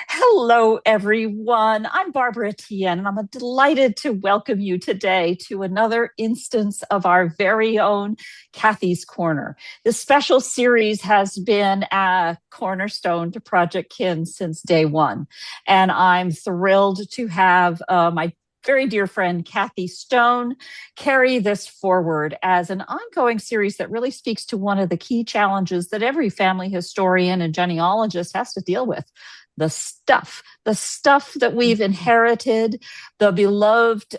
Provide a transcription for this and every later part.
Hello, everyone. I'm Barbara Tien, and I'm delighted to welcome you today to another instance of our very own Kathy's Corner. This special series has been a cornerstone to Project Kin since day one, and I'm thrilled to have my very dear friend Kathy Stone carry this forward as an ongoing series that really speaks to one of the key challenges that every family historian and genealogist has to deal with: the stuff that we've inherited, the beloved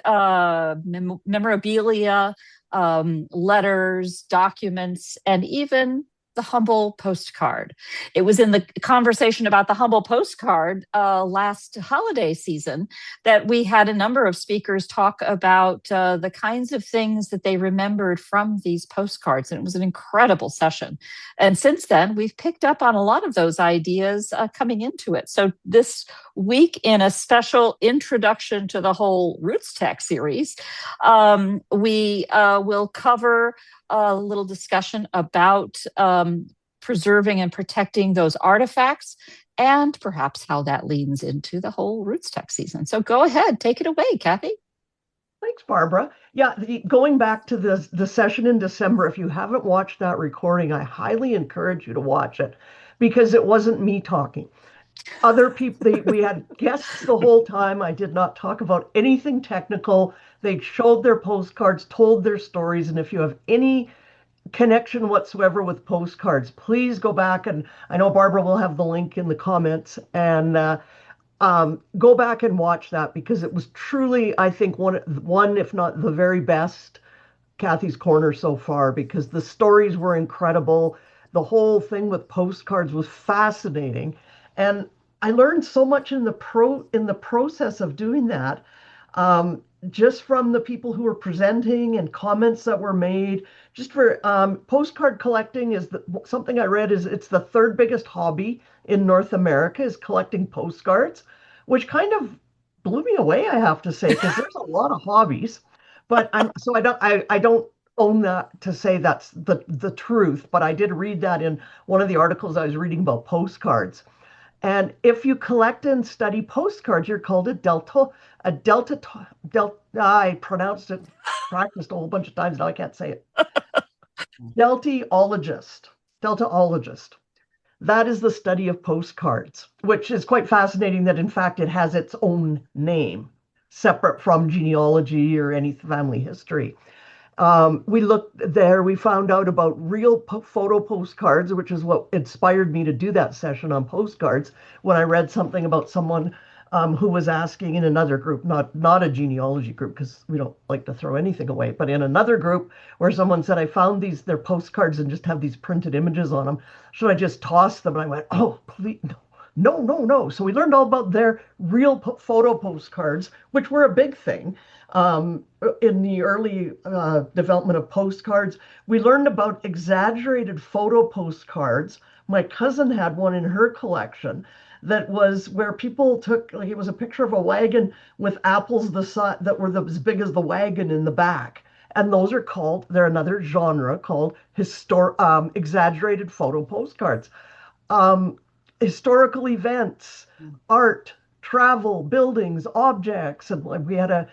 memorabilia, letters, documents, and even the humble postcard. It was in the conversation about the humble postcard last holiday season that we had a number of speakers talk about the kinds of things that they remembered from these postcards. And it was an incredible session. And since then, we've picked up on a lot of those ideas coming into it. So this week, in a special introduction to the whole Roots Tech series, we will cover a little discussion about preserving and protecting those artifacts, and perhaps how that leans into the whole Roots Tech season. So go ahead, take it away, Kathy. Thanks, Barbara. Yeah, going back to the session in December, if you haven't watched that recording, I highly encourage you to watch it, because it wasn't me talking. Other people, we had guests the whole time. I did not talk about anything technical. They showed their postcards, told their stories, and if you have any connection whatsoever with postcards, please go back, and I know Barbara will have the link in the comments, and go back and watch that, because it was truly, I think, one, if not the very best Kathy's Corner so far, because the stories were incredible. The whole thing with postcards was fascinating, and I learned so much in the process of doing that, just from the people who were presenting and comments that were made. Just for postcard collecting is something I read is it's the third biggest hobby in North America, is collecting postcards, which kind of blew me away, I have to say, because there's a lot of hobbies. But I don't own that to say that's the truth, but I did read that in one of the articles I was reading about postcards. And if you collect and study postcards, you're called I pronounced it, practiced a whole bunch of times, now I can't say it. Deltaologist. Deltaologist. That is the study of postcards, which is quite fascinating that, in fact, it has its own name, separate from genealogy or any family history. We looked there, we found out about real photo postcards, which is what inspired me to do that session on postcards, when I read something about someone who was asking in another group, not a genealogy group, because we don't like to throw anything away, but in another group, where someone said, I found their postcards and just have these printed images on them. Should I just toss them? And I went, oh, please, no, no, no. So we learned all about their real photo postcards, which were a big thing. In the early development of postcards, we learned about exaggerated photo postcards. My cousin had one in her collection that was where people took, like, it was a picture of a wagon with apples that were as big as the wagon in the back. And they're another genre called exaggerated photo postcards. Historical events, art, travel, buildings, objects. And we had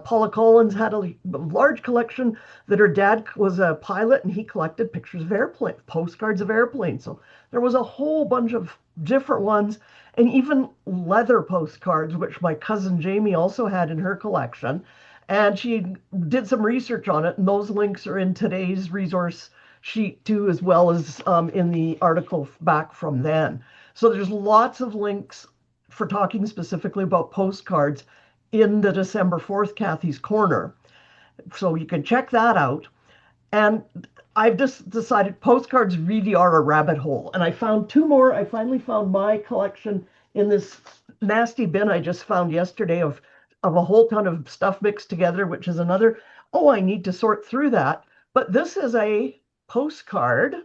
Paula Collins had a large collection that her dad was a pilot, and he collected pictures of postcards of airplanes. So there was a whole bunch of different ones, and even leather postcards, which my cousin Jamie also had in her collection. And she did some research on it, and those links are in today's resource sheet too, as well as in the article back from then. So there's lots of links for talking specifically about postcards in the December 4th Kathy's Corner. So you can check that out. And I've just decided postcards really are a rabbit hole. And I found two more. I finally found my collection in this nasty bin I just found yesterday of a whole ton of stuff mixed together, which is another, I need to sort through that. But this is a postcard,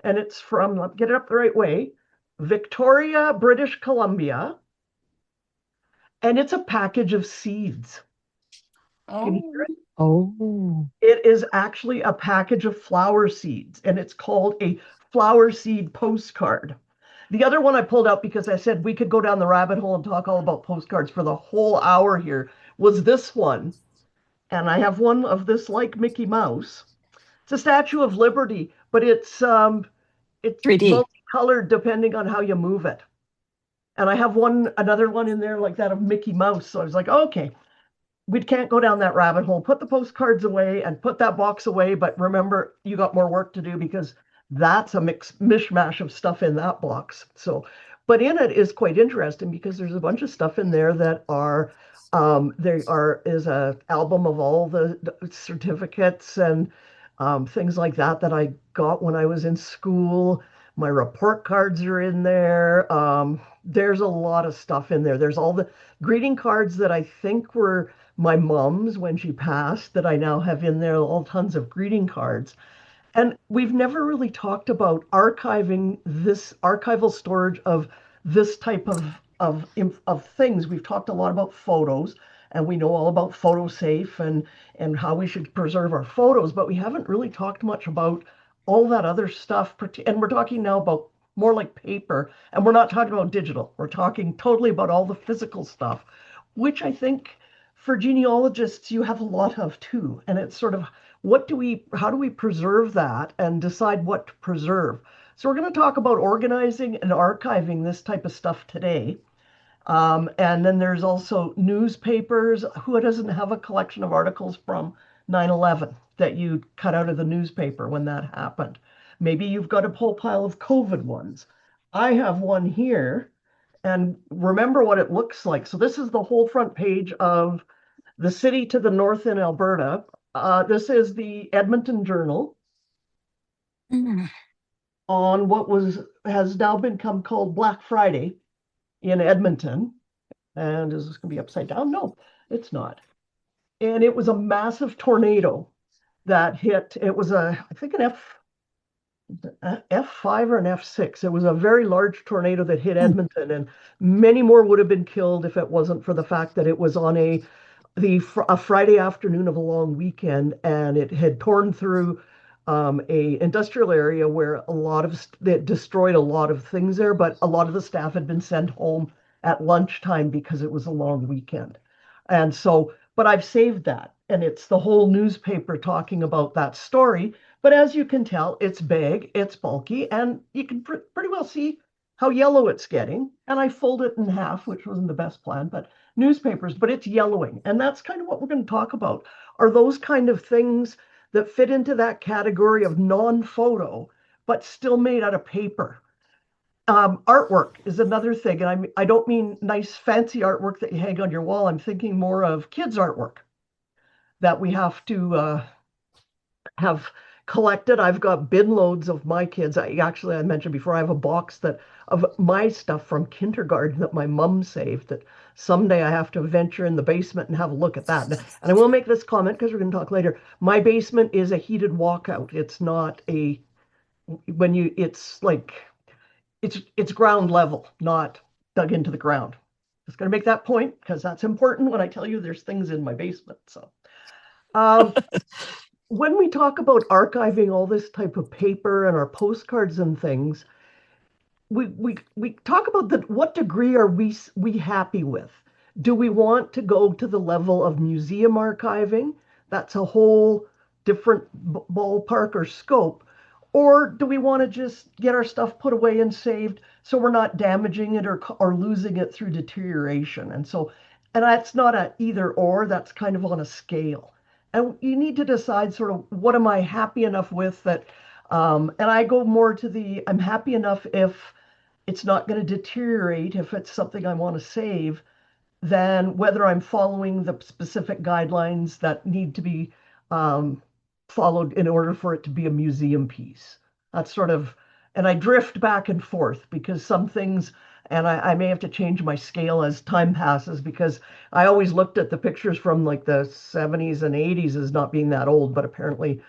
and it's from, let's get it up the right way, Victoria, British Columbia, and it's a package of seeds. Oh, Can you hear it? Oh, It is actually a package of flower seeds, and it's called a flower seed postcard. The other one I pulled out because I said we could go down the rabbit hole and talk all about postcards for the whole hour here was this one. And I have one of this like Mickey Mouse. It's a Statue of Liberty, but it's 3D. multicolored depending on how you move it. And I have another one in there like that of Mickey Mouse. So I was like, okay, we can't go down that rabbit hole. Put the postcards away and put that box away. But remember, you got more work to do because that's a mishmash of stuff in that box. So, but in it is quite interesting because there's a bunch of stuff in there that are, there is a album of all the certificates and things like that that I got when I was in school. My report cards are in there. There's a lot of stuff in there. There's all the greeting cards that I think were my mom's when she passed that I now have in there, all tons of greeting cards. And we've never really talked about archiving this archival storage of this type of things. We've talked a lot about photos, and we know all about PhotoSafe and how we should preserve our photos, but we haven't really talked much about all that other stuff. And we're talking now about more like paper, and we're not talking about digital. We're talking totally about all the physical stuff, which I think for genealogists you have a lot of too. And it's sort of how do we preserve that and decide what to preserve? So we're going to talk about organizing and archiving this type of stuff today. And then there's also newspapers. Who doesn't have a collection of articles from 9/11 that you cut out of the newspaper when that happened? Maybe you've got a whole pile of COVID ones. I have one here, and remember what it looks like. So this is the whole front page of the city to the north in Alberta. This is the Edmonton Journal Mm. on what was has now become called Black Friday in Edmonton. And is this going to be upside down? No, it's not. And it was a massive tornado that hit. It was I think F5 or an F6. It was a very large tornado that hit Mm. Edmonton, and many more would have been killed if it wasn't for the fact that it was on a Friday afternoon of a long weekend, and it had torn through a industrial area where it destroyed a lot of things there, but a lot of the staff had been sent home at lunchtime because it was a long weekend. And so, but I've saved that, and it's the whole newspaper talking about that story. But as you can tell, it's big, it's bulky, and you can pretty well see how yellow it's getting. And I fold it in half, which wasn't the best plan, but newspapers, but it's yellowing. And that's kind of what we're going to talk about are those kind of things that fit into that category of non-photo, but still made out of paper. Artwork is another thing. And I don't mean nice, fancy artwork that you hang on your wall. I'm thinking more of kids' artwork that we have to have collected. I've got bin loads of my kids. I mentioned before, I have a box that of my stuff from kindergarten that my mom saved that someday I have to venture in the basement and have a look at that. And I will make this comment because we're going to talk later. My basement is a heated walkout. It's not a when you it's like it's ground level, not dug into the ground. Just going to make that point because that's important when I tell you there's things in my basement. So um, when we talk about archiving all this type of paper and our postcards and things, we talk about what degree are we happy with? Do we want to go to the level of museum archiving? That's a whole different ballpark or scope. Or do we want to just get our stuff put away and saved so we're not damaging it or losing it through deterioration? And that's not a either or, that's kind of on a scale. And you need to decide sort of what am I happy enough with that and I go more to I'm happy enough if it's not going to deteriorate, if it's something I want to save, than whether I'm following the specific guidelines that need to be um, followed in order for it to be a museum piece. That's sort of, and I drift back and forth because some things, and I may have to change my scale as time passes because I always looked at the pictures from like the 70s and 80s as not being that old, but apparently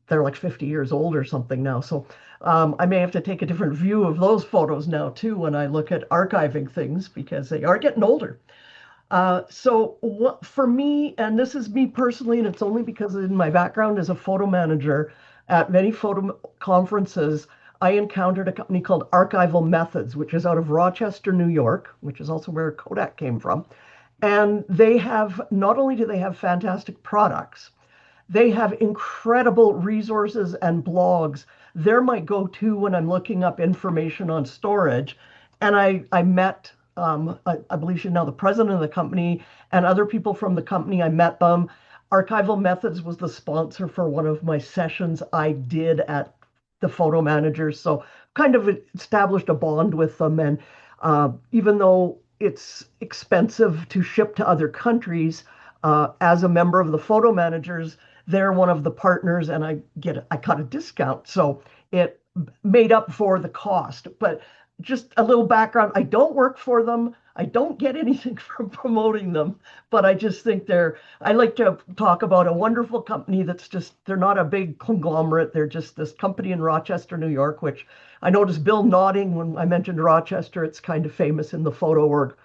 they're like 50 years old or something now. So I may have to take a different view of those photos now too when I look at archiving things because they are getting older. So what, for me, and this is me personally, and it's only because in my background as a photo manager at many photo conferences, I encountered a company called Archival Methods, which is out of Rochester, New York, which is also where Kodak came from. And they have, not only do they have fantastic products, they have incredible resources and blogs. They're my go-to when I'm looking up information on storage. And I met, I believe she's now the president of the company, and other people from the company. I met them. Archival Methods was the sponsor for one of my sessions I did at the photo managers. So kind of established a bond with them. And even though it's expensive to ship to other countries, as a member of the photo managers, they're one of the partners, and I got a discount, so it made up for the cost. But just a little background: I don't work for them. I don't get anything from promoting them, but I just think they're. I like to talk about a wonderful company that's just. They're not a big conglomerate. They're just this company in Rochester, New York, which I noticed Bill nodding when I mentioned Rochester. It's kind of famous in the photo world.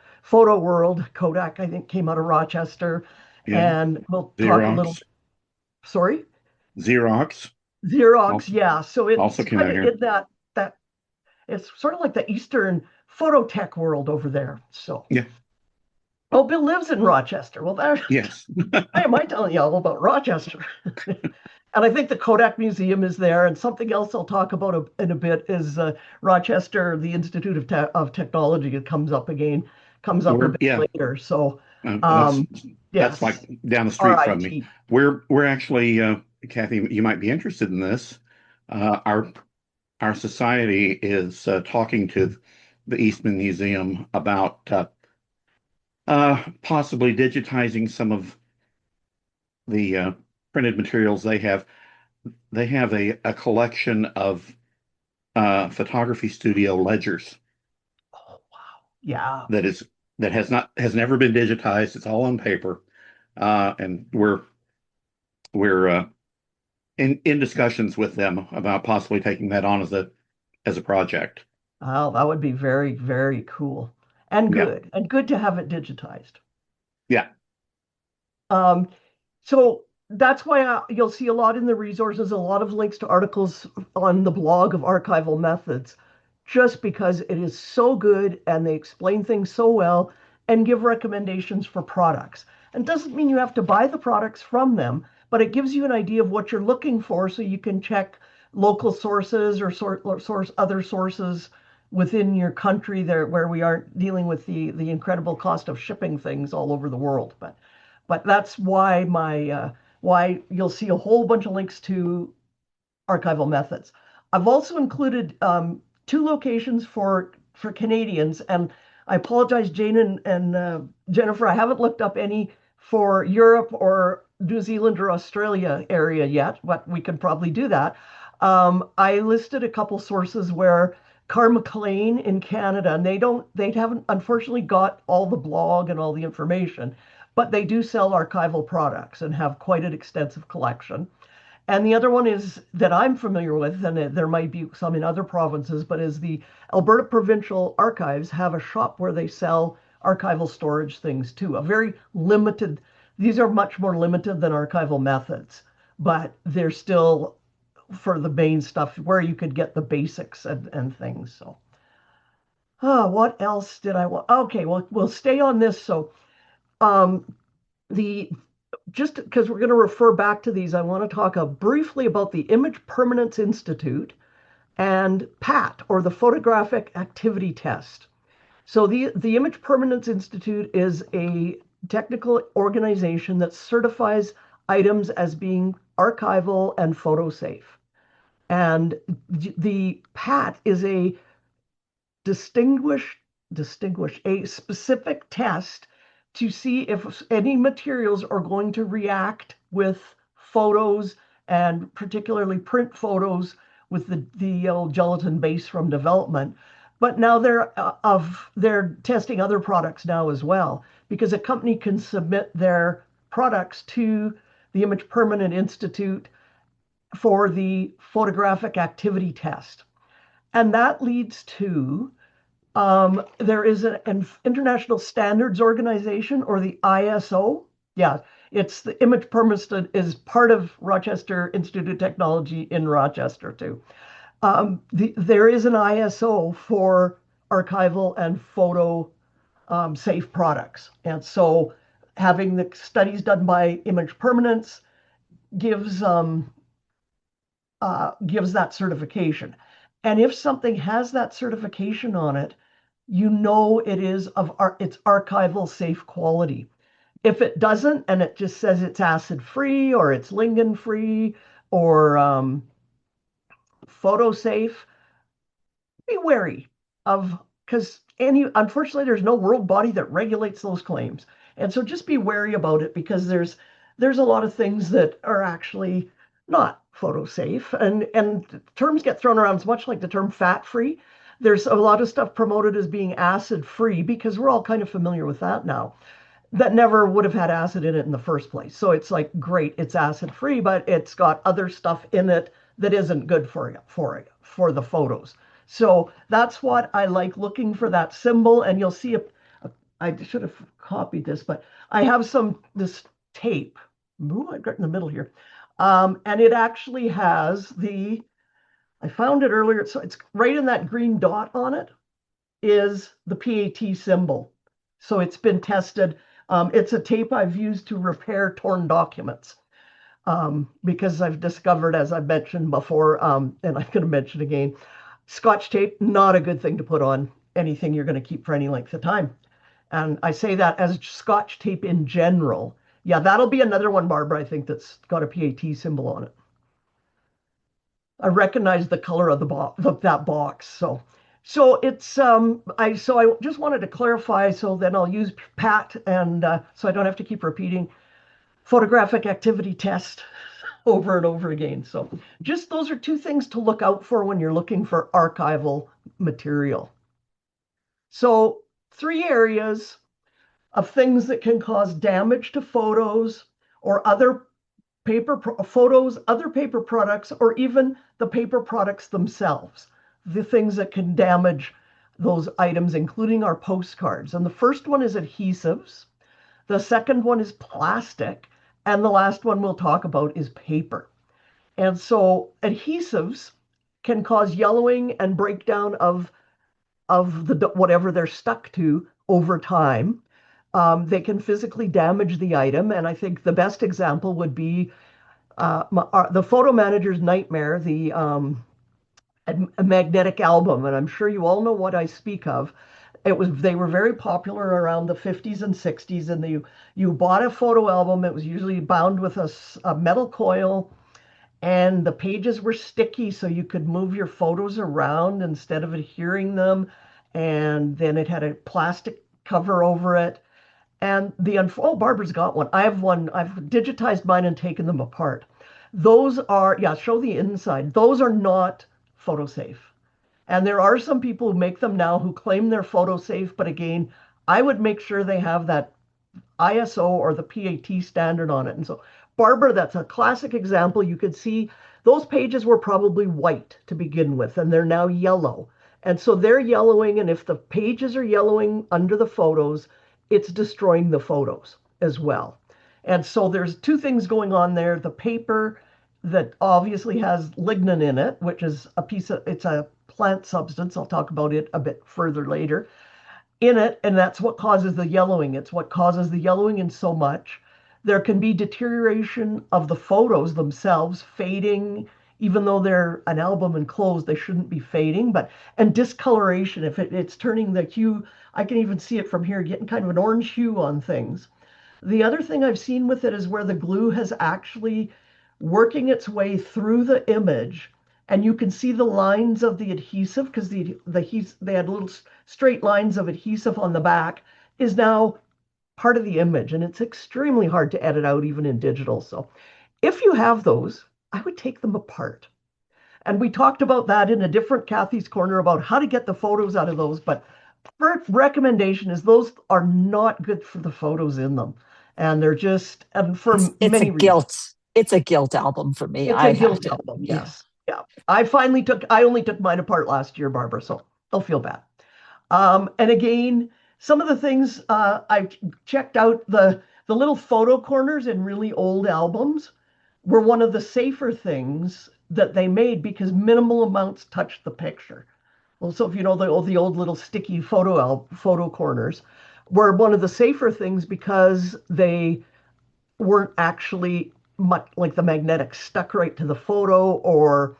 Kodak, I think, came out of Rochester. Yeah. And we'll talk a little, Xerox. sorry, Xerox Xerox, also yeah. So also it's came kind out of here. in that it's sort of like the Eastern photo tech world over there. So, Yeah. oh, Bill lives in Rochester. Well, there, Yes. why am I telling you all about Rochester? And I think the Kodak Museum is there. And something else I'll talk about in a bit is Rochester, the Institute of Technology. It comes up a We're bit yeah. later. So, That's um, like yes, down the street from me. RIT. We're actually Kathy, you might be interested in this. Our society is talking to the Eastman Museum about possibly digitizing some of the printed materials they have. They have a collection of photography studio ledgers Oh, wow. Yeah. that is that has never been digitized. It's all on paper, and we're in discussions with them about possibly taking that on as a project. Oh, that would be very, very cool Yeah, and good to have it digitized. yeah, Um, so that's why you'll see a lot in the resources, a lot of links to articles on the blog of archival methods, just because it is so good and they explain things so well and give recommendations for products. And doesn't mean you have to buy the products from them, but it gives you an idea of what you're looking for so you can check local sources or source other sources within your country there where we aren't dealing with the incredible cost of shipping things all over the world. But that's why my why you'll see a whole bunch of links to archival methods. I've also included two locations for Canadians, and I apologize, Jane and Jennifer, I haven't looked up any for Europe or New Zealand or Australia area yet, but we can probably do that. I listed a couple sources where Car McLean in Canada, and they haven't unfortunately got all the blog and all the information, but they do sell archival products and have quite an extensive collection. And the other one is that I'm familiar with, and there might be some in other provinces, but is the Alberta Provincial Archives have a shop where they sell archival storage things too. A very limited, these are much more limited than archival methods, but they're still for the main stuff where you could get the basics and things. So, what else did I want? Okay, well, we'll stay on this. So, um, the just because we're going to refer back to these, I want to talk briefly about the Image Permanence Institute and PAT, or the Photographic Activity Test. So the Image Permanence Institute is a technical organization that certifies items as being archival and photo safe. And the PAT is a distinguish distinguish a specific test to see if any materials are going to react with photos, and particularly print photos with the old gelatin base from development. But now they're testing other products now as well, because a company can submit their products to the Image Permanent Institute for the photographic activity test. And that leads to There is an international standards organization, or the ISO. Yeah, it's the image permanence is part of Rochester Institute of Technology in Rochester too. There is an ISO for archival and photo safe products, and so having the studies done by Image Permanence gives gives that certification. And if something has that certification on it, you know it's archival safe quality. If it doesn't, and it just says it's acid free or it's lignin free or photo safe, be wary of, because unfortunately there's no world body that regulates those claims. And so just be wary about it, because there's a lot of things that are actually not photo safe, and terms get thrown around. It's much like the term fat free. There's a lot of stuff promoted as being acid free because we're all kind of familiar with that now, that never would have had acid in it in the first place. So it's like, great, it's acid free, but it's got other stuff in it that isn't good for the photos. So that's what I like, looking for that symbol. And you'll see I should have copied this, but I have this tape. Ooh, I got in the middle here. And it actually has I found it earlier. So it's right in that green dot on it is the PAT symbol. So it's been tested. It's a tape I've used to repair torn documents, because I've discovered, as I've mentioned before, and I'm going to mention again, Scotch tape, not a good thing to put on anything you're going to keep for any length of time. And I say that as Scotch tape in general. Yeah, that'll be another one, Barbara, I think, that's got a PAT symbol on it. I recognize the color of that box. So it's I just wanted to clarify, so then I'll use PAT, and so I don't have to keep repeating photographic activity test over and over again. So just those are two things to look out for when you're looking for archival material. So 3 areas of things that can cause damage to photos or other paper photos, other paper products, or even the paper products themselves. The things that can damage those items, including our postcards. And the first one is adhesives. The second one is plastic. And the last one we'll talk about is paper. And so adhesives can cause yellowing and breakdown of whatever they're stuck to over time. They can physically damage the item. And I think the best example would be the photo manager's nightmare, a magnetic album. And I'm sure you all know what I speak of. They were very popular around the 50s and 60s, and you bought a photo album. It was usually bound with a metal coil, and the pages were sticky, so you could move your photos around instead of adhering them. And then it had a plastic cover over it. And Barbara's got one. I have one. I've digitized mine and taken them apart. Those are, yeah, show the inside. Those are not photo safe. And there are some people who make them now who claim they're photo safe, but again, I would make sure they have that ISO or the PAT standard on it. And so, Barbara, that's a classic example. You could see those pages were probably white to begin with, and they're now yellow. And so they're yellowing, and if the pages are yellowing under the photos, it's destroying the photos as well. And so there's 2 things going on there. The paper that obviously has lignin in it, which is it's a plant substance. I'll talk about it a bit further later in it. And that's what causes the yellowing. It's what causes the yellowing in so much. There can be deterioration of the photos themselves, fading, even though they're an album enclosed, they shouldn't be fading, and discoloration. If it's turning the hue, I can even see it from here, getting kind of an orange hue on things. The other thing I've seen with it is where the glue has actually working its way through the image, and you can see the lines of the adhesive, because they had little straight lines of adhesive on the back, is now part of the image, and it's extremely hard to edit out even in digital. So if you have those, I would take them apart. And we talked about that in a different Kathy's Corner about how to get the photos out of those. But first recommendation is those are not good for the photos in them. And they're just, and for it's many a reasons. Guilt. It's a guilt album for me. It's a guilt album, yes. Yeah. I only took mine apart last year, Barbara, so don't feel bad. And again, some of the things I've checked out the little photo corners in really old albums were one of the safer things that they made because minimal amounts touched the picture. Well, so if you know the old little sticky photo corners were one of the safer things because they weren't actually much like the magnetic stuck right to the photo or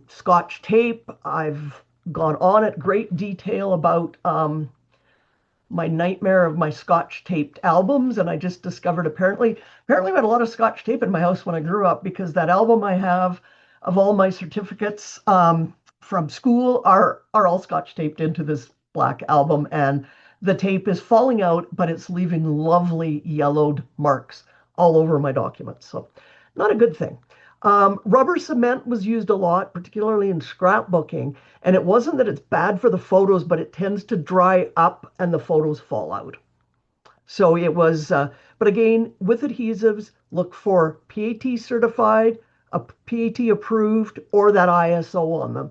Scotch tape. I've gone on at great detail about my nightmare of my Scotch taped albums, and I just discovered apparently I had a lot of Scotch tape in my house when I grew up because that album I have of all my certificates from school are all Scotch taped into this black album, and the tape is falling out, but it's leaving lovely yellowed marks all over my documents. So not a good thing. Rubber cement was used a lot, particularly in scrapbooking. And it wasn't that it's bad for the photos, but it tends to dry up and the photos fall out. So it was, but again, with adhesives, look for PAT certified, a PAT approved, or that ISO on them,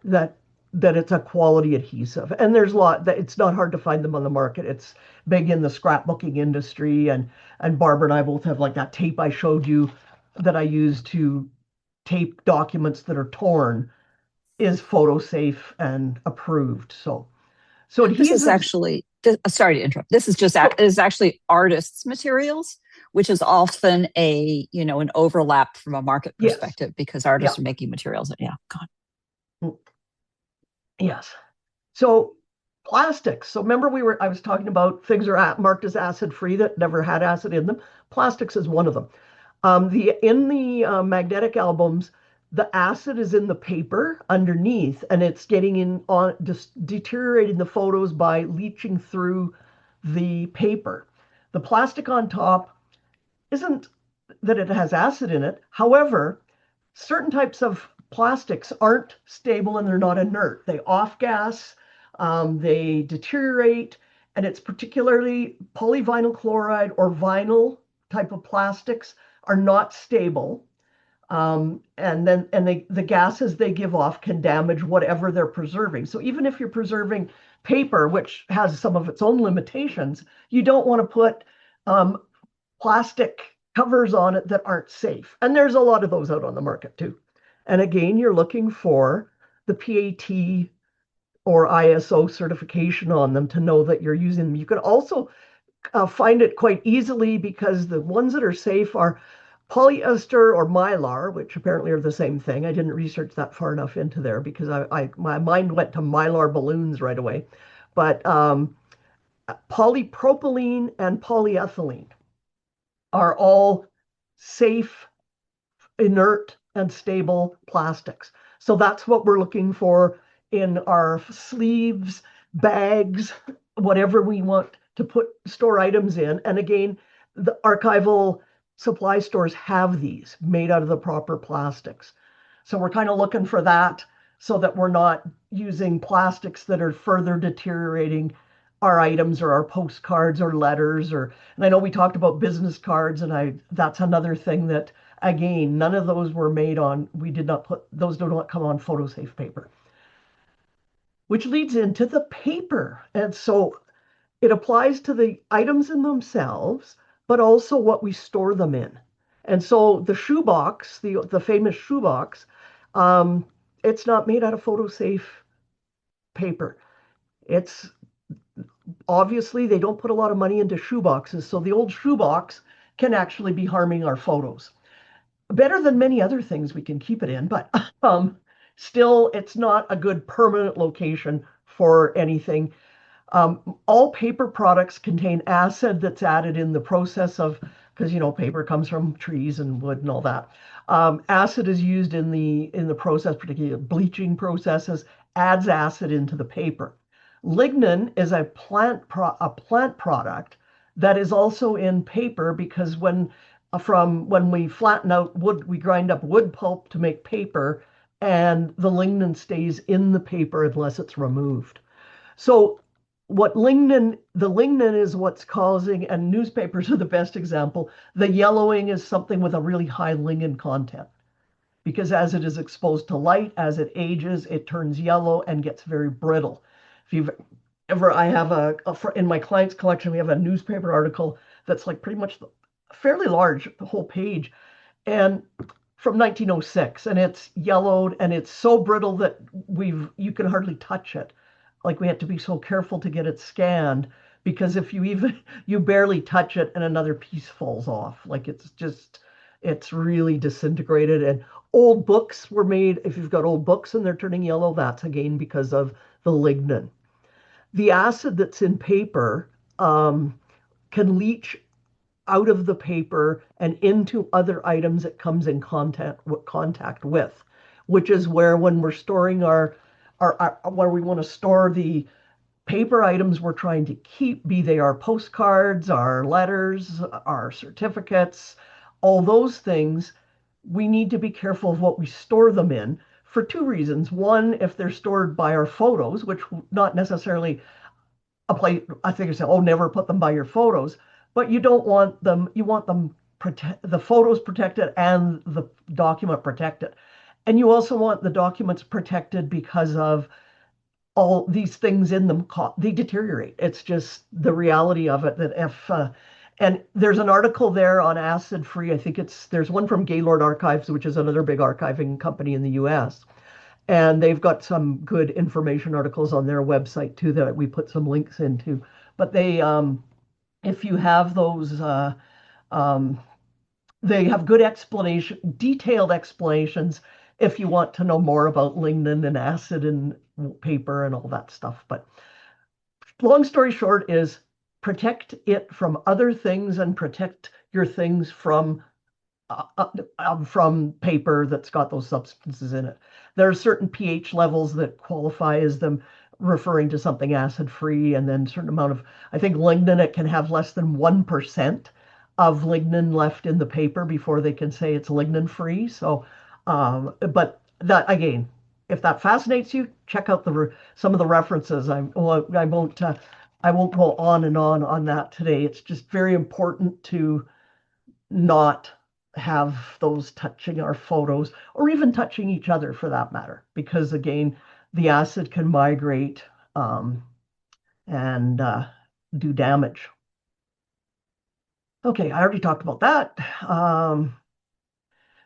that that it's a quality adhesive. And there's a lot that it's not hard to find them on the market. It's big in the scrapbooking industry, and Barbara and I both have like that tape I showed you that I use to tape documents that are torn is photo safe and approved. So This is adhesives. actually, sorry to interrupt. This is just, Oh, it is actually artists' materials, which is often an overlap from a market yes, perspective because yeah, artists are making materials. Yeah, God. yes. So plastics. So remember I was talking about things are marked as acid free that never had acid in them. Plastics is one of them. In the magnetic albums, the acid is in the paper underneath, and it's getting in on just deteriorating the photos by leaching through the paper. The plastic on top isn't that it has acid in it. However, certain types of plastics aren't stable and they're not inert. They off gas, they deteriorate, and it's particularly polyvinyl chloride or vinyl type of plastics are not stable. The gases they give off can damage whatever they're preserving. So even if you're preserving paper, which has some of its own limitations, you don't want to put um, plastic covers on it that aren't safe. And there's a lot of those out on the market too. And again, you're looking for the PAT or ISO certification on them to know that you're using them. You can also find it quite easily because the ones that are safe are polyester or mylar, which apparently are the same thing. I didn't research that far enough into there because my mind went to mylar balloons right away. But polypropylene and polyethylene are all safe, inert, and stable plastics. So that's what we're looking for in our sleeves, bags, whatever we want to store items in. And again, the archival supply stores have these made out of the proper plastics. So we're kind of looking for that so that we're not using plastics that are further deteriorating our items or our postcards or letters and I know we talked about business cards and that's another thing that again none of those were made on we did not put those do not come on photo safe paper, which leads into the paper. And so it applies to the items in themselves but also what we store them in. And so the shoebox, the famous shoebox, um, it's not made out of photo safe paper. It's obviously they don't put a lot of money into shoeboxes, so the old shoebox can actually be harming our photos. Better than many other things we can keep it in, but still, it's not a good permanent location for anything. All paper products contain acid that's added in the process of, because paper comes from trees and wood and all that. Acid is used in the process, particularly bleaching processes, adds acid into the paper. Lignin is a plant product that is also in paper because when we flatten out wood, we grind up wood pulp to make paper, and the lignin stays in the paper unless it's removed. So the lignin is what's causing, and newspapers are the best example. The yellowing is something with a really high lignin content because as it is exposed to light, as it ages, it turns yellow and gets very brittle. If you've ever, I have in my client's collection, we have a newspaper article that's like pretty much fairly large, the whole page, and from 1906, and it's yellowed and it's so brittle that you can hardly touch it. Like we had to be so careful to get it scanned because if you barely touch it and another piece falls off. Like it's really disintegrated. And old books were made, if you've got old books and they're turning yellow, that's again because of the lignin. The acid that's in paper can leach out of the paper and into other items it comes in contact with, which is where when we're storing our where we want to store the paper items we're trying to keep, be they our postcards, our letters, our certificates, all those things, we need to be careful of what we store them in for two reasons. One, if they're stored by our photos, which not necessarily apply, I think I said, oh, never put them by your photos, but you don't want them, you want them the photos protected and the document protected. And you also want the documents protected because of all these things in them, they deteriorate. It's just the reality of it that and there's an article there on acid free. I think there's one from Gaylord Archives, which is another big archiving company in the US. And they've got some good information articles on their website too that we put some links into. But if you have those, um, they have good detailed explanations if you want to know more about lignin and acid and paper and all that stuff. But long story short is protect it from other things and protect your things from paper that's got those substances in it. There are certain pH levels that qualify as them referring to something acid free, and then a certain amount of, I think lignin, it can have less than 1% of lignin left in the paper before they can say it's lignin free. So, but that again, if that fascinates you, check out some of the references. I won't go on and on that today. It's just very important to not have those touching our photos or even touching each other for that matter, because again, the acid can migrate and do damage. Okay, I already talked about that.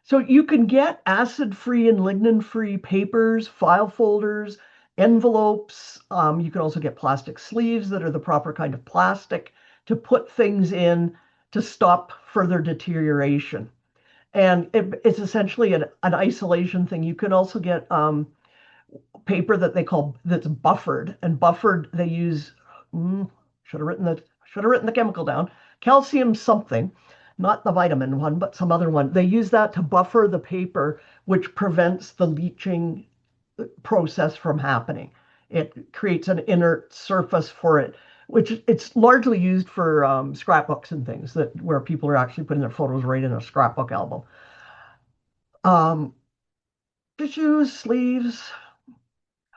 So you can get acid-free and lignin-free papers, file folders, envelopes. You can also get plastic sleeves that are the proper kind of plastic to put things in to stop further deterioration. And it's essentially an isolation thing. You can also get paper that they call that's buffered, and buffered they use. Should have written the chemical down. Calcium something, not the vitamin one, but some other one. They use that to buffer the paper, which prevents the leaching process from happening. It creates an inert surface for it, which it's largely used for scrapbooks and things where people are actually putting their photos right in a scrapbook album. Tissues, sleeves,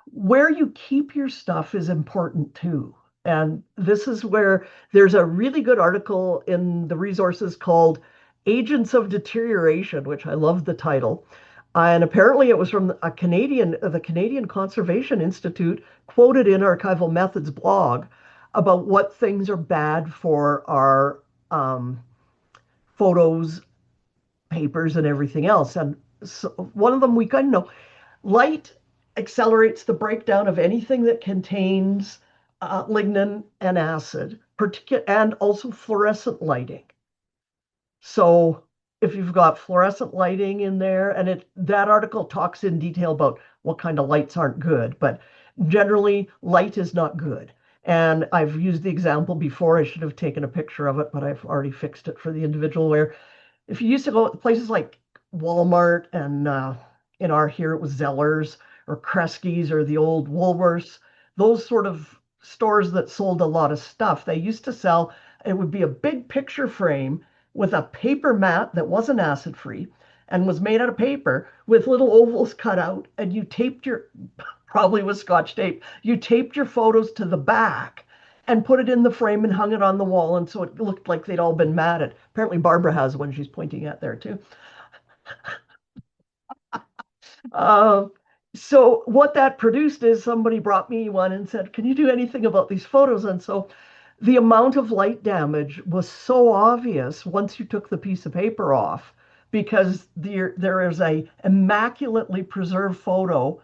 where you keep your stuff is important too. And this is where there's a really good article in the resources called Agents of Deterioration, which I love the title. And apparently it was from the Canadian Conservation Institute, quoted in Archival Methods blog about what things are bad for our photos, papers, and everything else. And so one of them we kind of know, light accelerates the breakdown of anything that contains lignin and acid, and also fluorescent lighting. So if you've got fluorescent lighting in there, and that article talks in detail about what kind of lights aren't good, but generally light is not good. And I've used the example before. I should have taken a picture of it, but I've already fixed it for the individual, where if you used to go to places like Walmart and here it was Zellers or Kresge's or the old Woolworths, those sort of stores that sold a lot of stuff, they used to sell, it would be a big picture frame with a paper mat that wasn't acid free and was made out of paper with little ovals cut out, and you taped probably with Scotch tape, you taped your photos to the back and put it in the frame and hung it on the wall, and so it looked like they'd all been matted. Apparently Barbara has one she's pointing at there too. So what that produced is somebody brought me one and said, "Can you do anything about these photos?" And so the amount of light damage was so obvious once you took the piece of paper off, because there is a immaculately preserved photo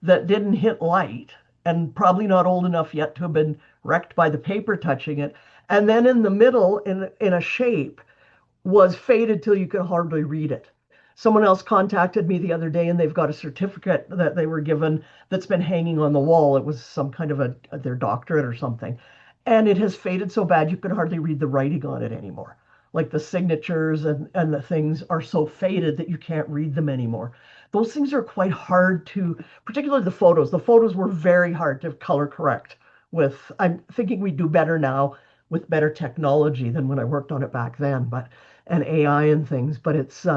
that didn't hit light and probably not old enough yet to have been wrecked by the paper touching it. And then in the middle, in a shape, was faded till you could hardly read it. Someone else contacted me the other day and they've got a certificate that they were given that's been hanging on the wall. It was some kind of their doctorate or something. And it has faded so bad you can hardly read the writing on it anymore. Like the signatures and the things are so faded that you can't read them anymore. Those things are quite hard to, particularly the photos. The photos were very hard to color correct with. I'm thinking we do better now with better technology than when I worked on it back then. But and AI and things, but it's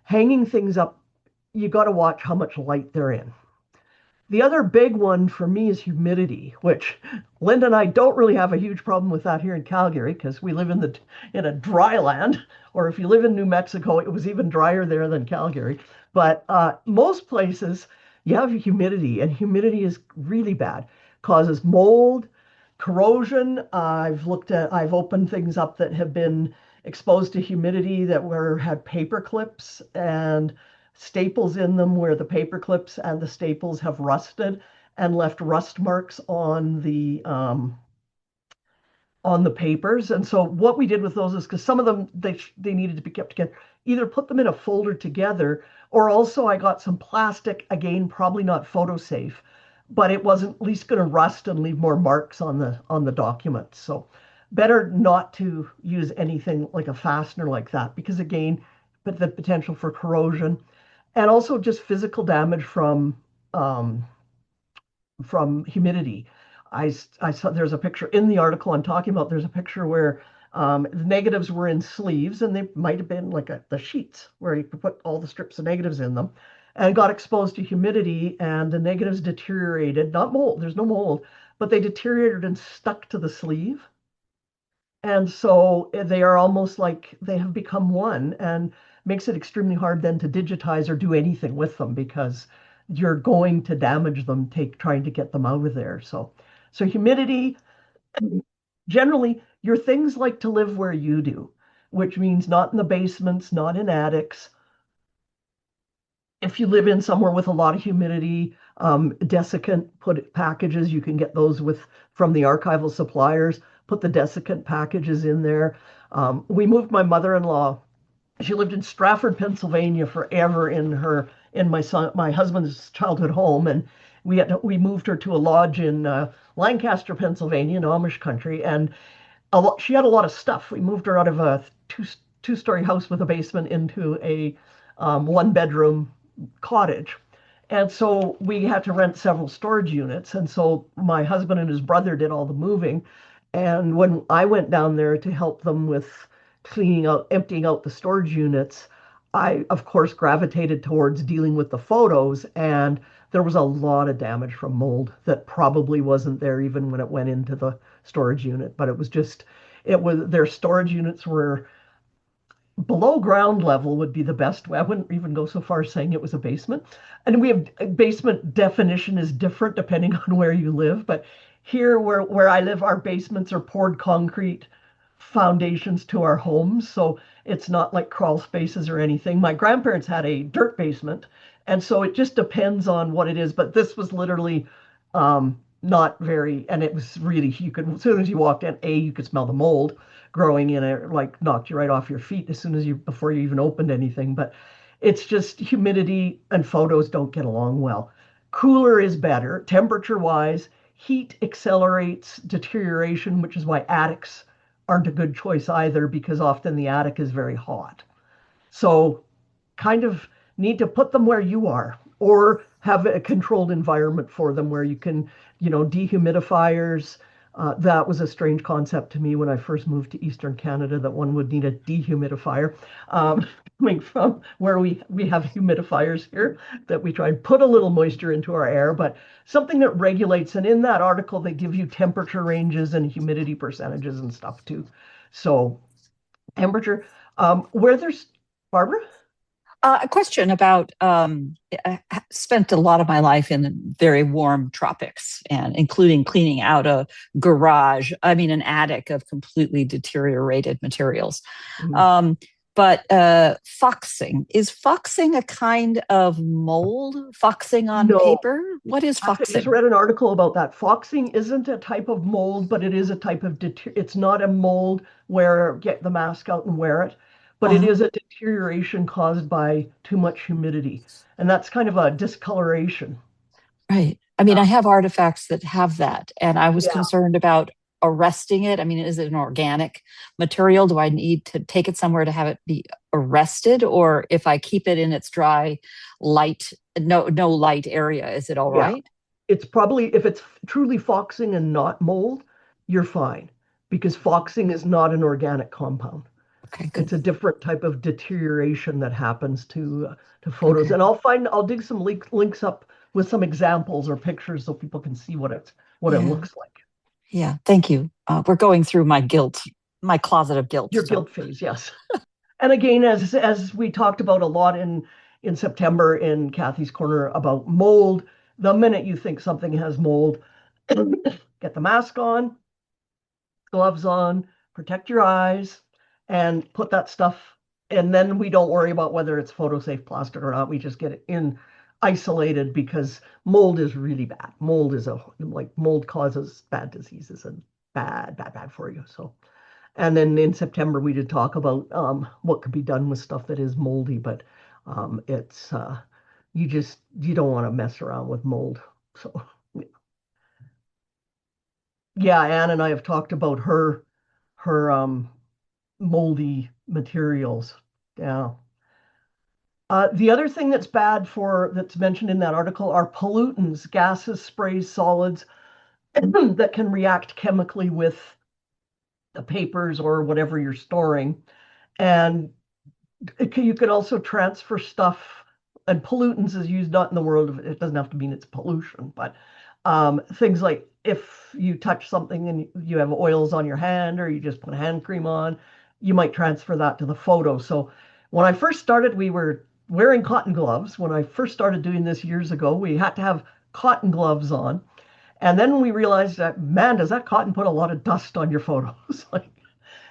hanging things up. You got to watch how much light they're in. The other big one for me is humidity, which Linda and I don't really have a huge problem with that here in Calgary because we live in a dry land. Or if you live in New Mexico, it was even drier there than Calgary. But most places you have humidity, and humidity is really bad. Causes mold, corrosion. I've opened things up that have been exposed to humidity that were had paper clips and staples in them where the paper clips and the staples have rusted and left rust marks on the papers. And so what we did with those is, because some of them they needed to be kept together, either put them in a folder together, or also I got some plastic, again, probably not photo safe, but it wasn't at least going to rust and leave more marks on the document. So better not to use anything like a fastener like that, because again, but the potential for corrosion and also just physical damage um, from humidity. I saw there's a picture in the article I'm talking about. There's a picture where the negatives were in sleeves, and they might have been like the sheets where you could put all the strips of negatives in them, and got exposed to humidity, and the negatives deteriorated. Not mold, there's no mold, but they deteriorated and stuck to the sleeve. And so they are almost like they have become one, and makes it extremely hard then to digitize or do anything with them because you're going to damage them trying to get them out of there. So humidity, generally your things like to live where you do, which means not in the basements, not in attics. If you live in somewhere with a lot of humidity, desiccant packages, you can get those from the archival suppliers. Put the desiccant packages in there. We moved my mother-in-law. She lived in Stratford, Pennsylvania forever in my husband's childhood home, and we moved her to a lodge in Lancaster, Pennsylvania, in Amish country, and she had a lot of stuff. We moved her out of a two-story house with a basement into a one-bedroom cottage. And so we had to rent several storage units. And so my husband and his brother did all the moving. And when I went down there to help them with cleaning out, emptying out the storage units, I, of course, gravitated towards dealing with the photos. And there was a lot of damage from mold that probably wasn't there even when it went into the storage unit. But their storage units were below ground level would be the best way. I wouldn't even go so far as saying it was a basement. And we have basement definition is different depending on where you live. But here where I live, our basements are poured concrete foundations to our homes. So it's not like crawl spaces or anything. My grandparents had a dirt basement. And so it just depends on what it is. But this was literally not very, and it was really, as soon as you walked in, you could smell the mold growing in it, like knocked you right off your feet before you even opened anything. But it's just humidity and photos don't get along well. Cooler is better temperature wise. Heat accelerates deterioration, which is why attics aren't a good choice either, because often the attic is very hot. So kind of need to put them where you are, or have a controlled environment for them where you can, dehumidifiers. That was a strange concept to me when I first moved to Eastern Canada, that one would need a dehumidifier. Coming from where we have humidifiers here, that we try and put a little moisture into our air, but something that regulates. And in that article, they give you temperature ranges and humidity percentages and stuff too. So temperature, where there's, Barbara? A question about I spent a lot of my life in the very warm tropics and including cleaning out a garage, I mean, an attic of completely deteriorated materials. Mhm. Um, but foxing, is foxing a kind of mold? Foxing on No, paper? What is I just foxing? read an article about that. Foxing isn't a type of mold, but it is a type of it's not a mold where get the mask out and wear it, but it Uh, is a deterioration caused by too much humidity. And that's kind of a discoloration. right. I mean, I have artifacts that have that, and I was Yeah. concerned about arresting it. I mean, is it an organic material? Do I need to take it somewhere to have it be arrested? Or if I keep it in its dry, light, no light area, is it all Yeah. right? It's probably, if it's truly foxing and not mold, you're fine because foxing is not an organic compound. Okay, good. It's a different type of deterioration that happens to photos. Okay. And I'll dig some links up with some examples or pictures so people can see what it Yeah. looks like. Yeah. Thank you. We're going through my guilt, my closet of guilt. Your So, guilt phase, yes. And again, as we talked about a lot in September in Kathy's Corner about mold, the minute you think something has mold, get the mask on, gloves on, protect your eyes, and put that stuff. And then we don't worry about whether it's photo-safe plastic or not. We just get it in isolated because mold is really bad. Mold causes bad diseases and bad for you. So, and then in September we did talk about what could be done with stuff that is moldy, but it's you don't want to mess around with mold. So yeah, Anne and I have talked about her moldy materials. Yeah. The other thing that's mentioned in that article are pollutants, gases, sprays, solids that can react chemically with the papers or whatever you're storing. And you could also transfer stuff, and pollutants is used not in the world of it doesn't have to mean it's pollution, but things like if you touch something and you have oils on your hand or you just put hand cream on, you might transfer that to the photo. So when I first started, we were wearing cotton gloves. When I first started doing this years ago, we had to have cotton gloves on. And then we realized that, man, does that cotton put a lot of dust on your photos? Like,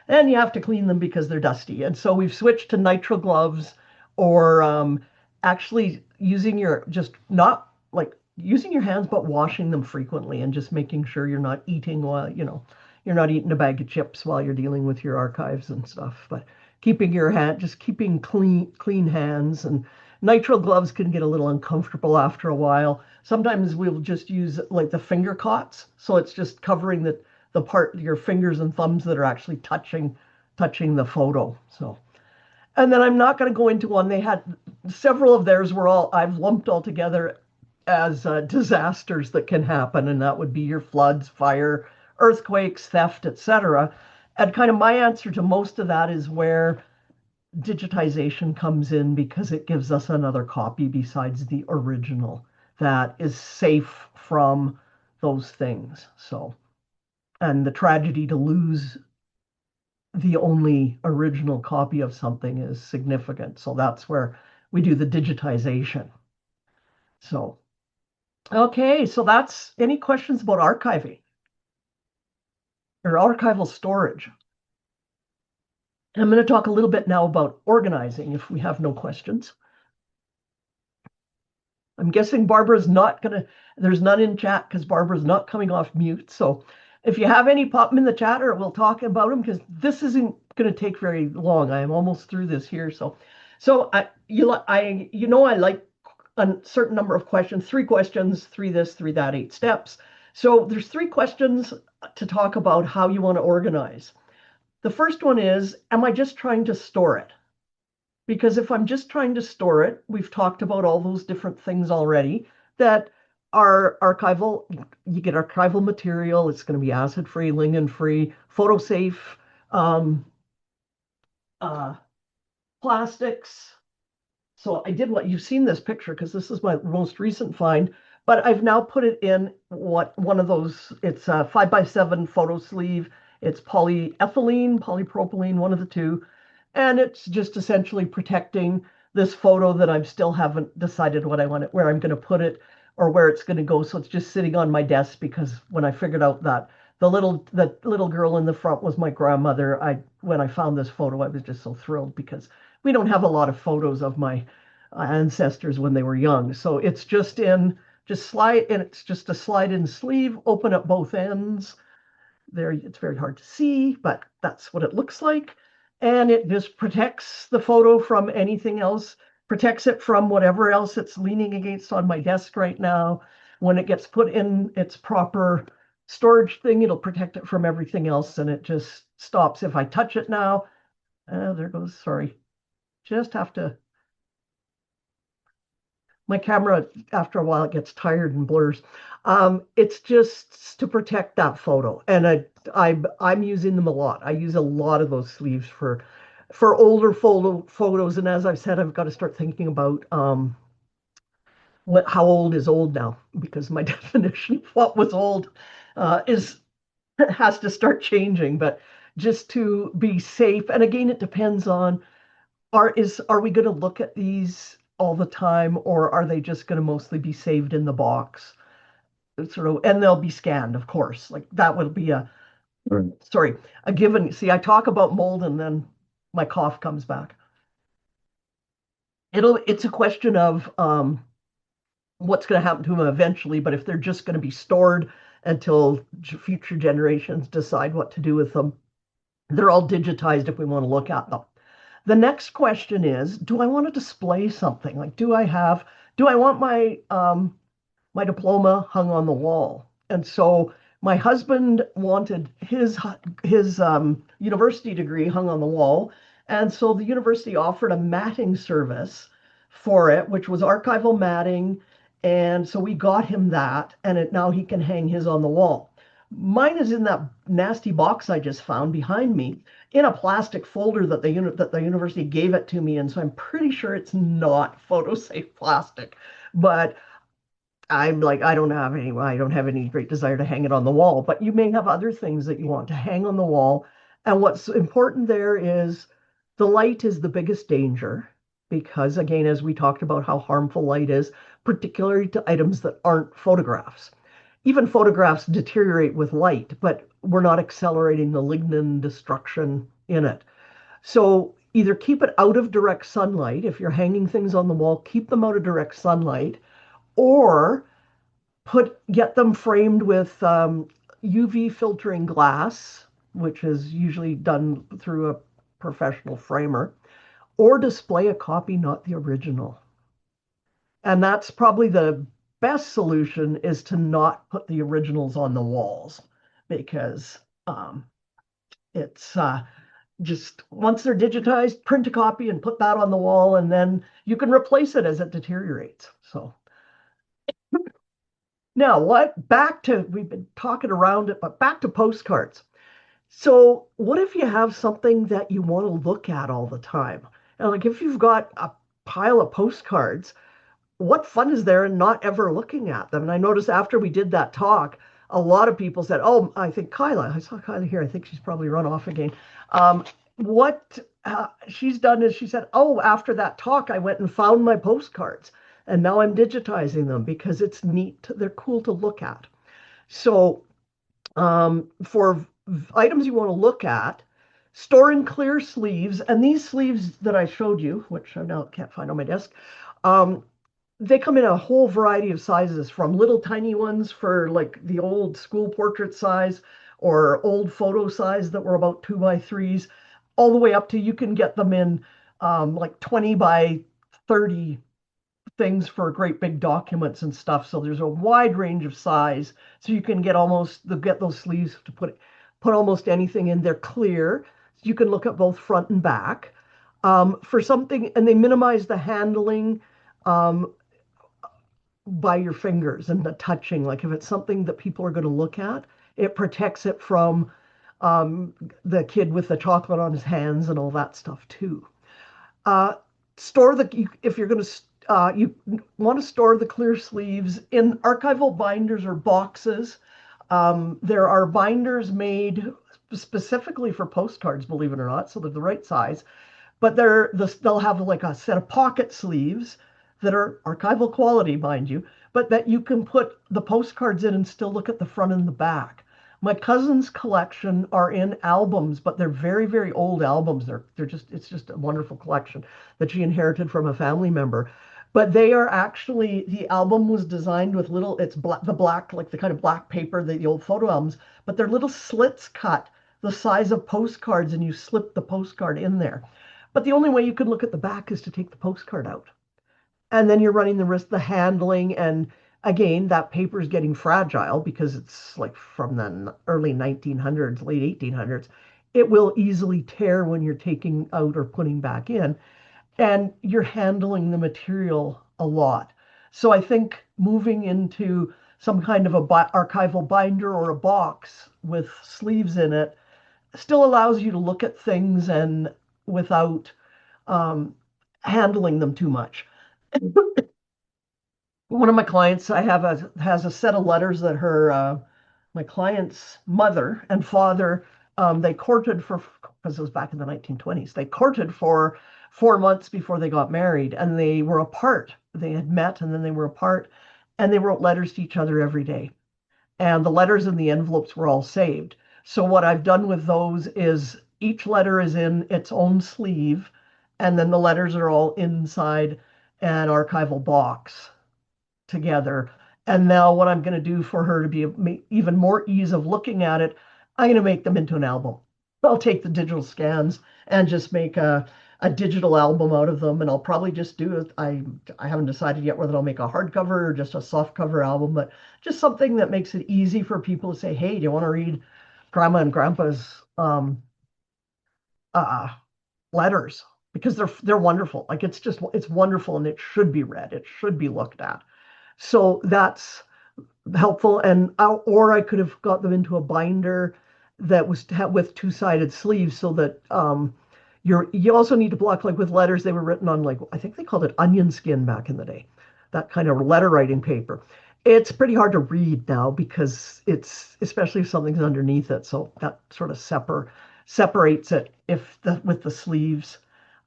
and you have to clean them because they're dusty. And so we've switched to nitrile gloves or actually using your just not like using your hands, but washing them frequently and just making sure you're not eating while, you're not eating a bag of chips while you're dealing with your archives and stuff. But keeping clean hands, and nitrile gloves can get a little uncomfortable after a while. Sometimes we'll just use like the finger cots. So it's just covering the part your fingers and thumbs that are actually touching the photo. So, and then I'm not going to go into one. They had several of theirs were all I've lumped all together as disasters that can happen, and that would be your floods, fire, earthquakes, theft, etc. And kind of my answer to most of that is where digitization comes in because it gives us another copy besides the original that is safe from those things. So, and the tragedy to lose the only original copy of something is significant. So that's where we do the digitization. So, okay, so that's any questions about archiving or archival storage? And I'm going to talk a little bit now about organizing if we have no questions. I'm guessing Barbara's not going to, there's none in chat because Barbara's not coming off mute. So if you have any, pop them in the chat or we'll talk about them because this isn't going to take very long. I am almost through this here. So I like a certain number of questions, 3 questions, 3 this, 3 that, 8 steps. So there's 3 questions to talk about how you want to organize. The first one is, am I just trying to store it? Because if I'm just trying to store it, we've talked about all those different things already that are archival. You get archival material. It's going to be acid-free, lignin-free, photo-safe, um, uh, plastics. So I did what you've seen this picture because this is my most recent find, but I've now put it in one of those. It's a 5x7 photo sleeve. It's polyethylene, polypropylene, one of the two. And it's just essentially protecting this photo that I still haven't decided what I want it, where I'm going to put it or where it's going to go. So it's just sitting on my desk because when I figured out that the little girl in the front was my grandmother, when I found this photo, I was just so thrilled because we don't have a lot of photos of my ancestors when they were young. So it's just slide, and it's just a slide in sleeve, open up both ends. There, it's very hard to see, but that's what it looks like. And it just protects the photo from anything else, protects it from whatever else it's leaning against on my desk right now. When it gets put in its proper storage thing, it'll protect it from everything else, and it just stops. If I touch it now, there goes, sorry. Just have to, my camera, after a while, it gets tired and blurs. It's just to protect that photo. And I'm using them a lot. I use a lot of those sleeves for older photos. And as I've said, I've got to start thinking about how old is old now, because my definition of what was old is has to start changing. But just to be safe, and again, it depends on are we going to look at these all the time, or are they just going to mostly be saved in the box? Sort of, and they'll be scanned, of course. Like that will be sorry, a given. See, I talk about mold and then my cough comes back. It's a question of what's going to happen to them eventually, but if they're just going to be stored until future generations decide what to do with them, they're all digitized if we want to look at them. The next question is, do I want to display something? Like, do I want my diploma hung on the wall? And so my husband wanted his university degree hung on the wall. And so the university offered a matting service for it, which was archival matting. And so we got him that, and now he can hang his on the wall. Mine is in that nasty box I just found behind me in a plastic folder that the university gave it to me, and so I'm pretty sure it's not photo safe plastic. But I'm like, I don't have any great desire to hang it on the wall. But you may have other things that you want to hang on the wall. And what's important there is the light is the biggest danger, because again, as we talked about how harmful light is, particularly to items that aren't photographs. Even photographs deteriorate with light, but we're not accelerating the lignin destruction in it. So either keep it out of direct sunlight. If you're hanging things on the wall, keep them out of direct sunlight, or get them framed with UV filtering glass, which is usually done through a professional framer, or display a copy, not the original. And that's probably the best solution, is to not put the originals on the walls, because it's just once they're digitized, print a copy and put that on the wall, and then you can replace it as it deteriorates. So now we've been talking around it, but back to postcards. So what if you have something that you want to look at all the time? And like if you've got a pile of postcards, what fun is there in not ever looking at them? And I noticed after we did that talk, a lot of people said, "Oh, I think Kyla. I saw Kyla here. I think she's probably run off again." What she's done is she said, "Oh, after that talk, I went and found my postcards, and now I'm digitizing them because it's neat. They're cool to look at." So, for items you want to look at, store in clear sleeves. And these sleeves that I showed you, which I now can't find on my desk, they come in a whole variety of sizes, from little tiny ones for like the old school portrait size or old photo size that were about 2x3s, all the way up to you can get them in like 20 by 30 things for great big documents and stuff. So there's a wide range of size. So you can get those sleeves to put almost anything in. They're clear. You can look at both front and back. For something, and they minimize the handling by your fingers and the touching. Like if it's something that people are going to look at, it protects it from the kid with the chocolate on his hands and all that stuff too. If you're going to, you want to store the clear sleeves in archival binders or boxes. There are binders made specifically for postcards, believe it or not, so they're the right size. but they'll have like a set of pocket sleeves that are archival quality, mind you, but that you can put the postcards in and still look at the front and the back. My cousin's collection are in albums, but they're very, very old albums. It's just a wonderful collection that she inherited from a family member. But they are actually, the album was designed with little, it's black, the black, like the kind of black paper, the old photo albums, but they're little slits cut the size of postcards, and you slip the postcard in there. But the only way you can look at the back is to take the postcard out. And then you're running the risk, the handling, and again, that paper is getting fragile because it's like from the early 1900s, late 1800s. It will easily tear when you're taking out or putting back in, and you're handling the material a lot. So I think moving into some kind of a archival binder or a box with sleeves in it still allows you to look at things and without um, handling them too much. One of my clients I have has a set of letters that her my client's mother and father they courted for, because it was back in the 1920s. They courted for 4 months before they got married, and they were apart. They had met and then they were apart, and they wrote letters to each other every day. And the letters in the envelopes were all saved. So what I've done with those is each letter is in its own sleeve, and then the letters are all inside an archival box together. And now what I'm going to do for her to be even more ease of looking at it, I'm going to make them into an album. I'll take the digital scans and just make a digital album out of them. And I'll probably just do it. I haven't decided yet whether I'll make a hardcover or just a soft cover album, but just something that makes it easy for people to say, hey, do you want to read Grandma and Grandpa's uh, letters? Because they're wonderful. Like it's wonderful, and it should be read. It should be looked at. So that's helpful. And or I could have got them into a binder that was with two-sided sleeves, so that you also need to block, like with letters, they were written on, like, I think they called it onion skin back in the day, that kind of letter writing paper. It's pretty hard to read now because it's, especially if something's underneath it, so that sort of separates it with the sleeves.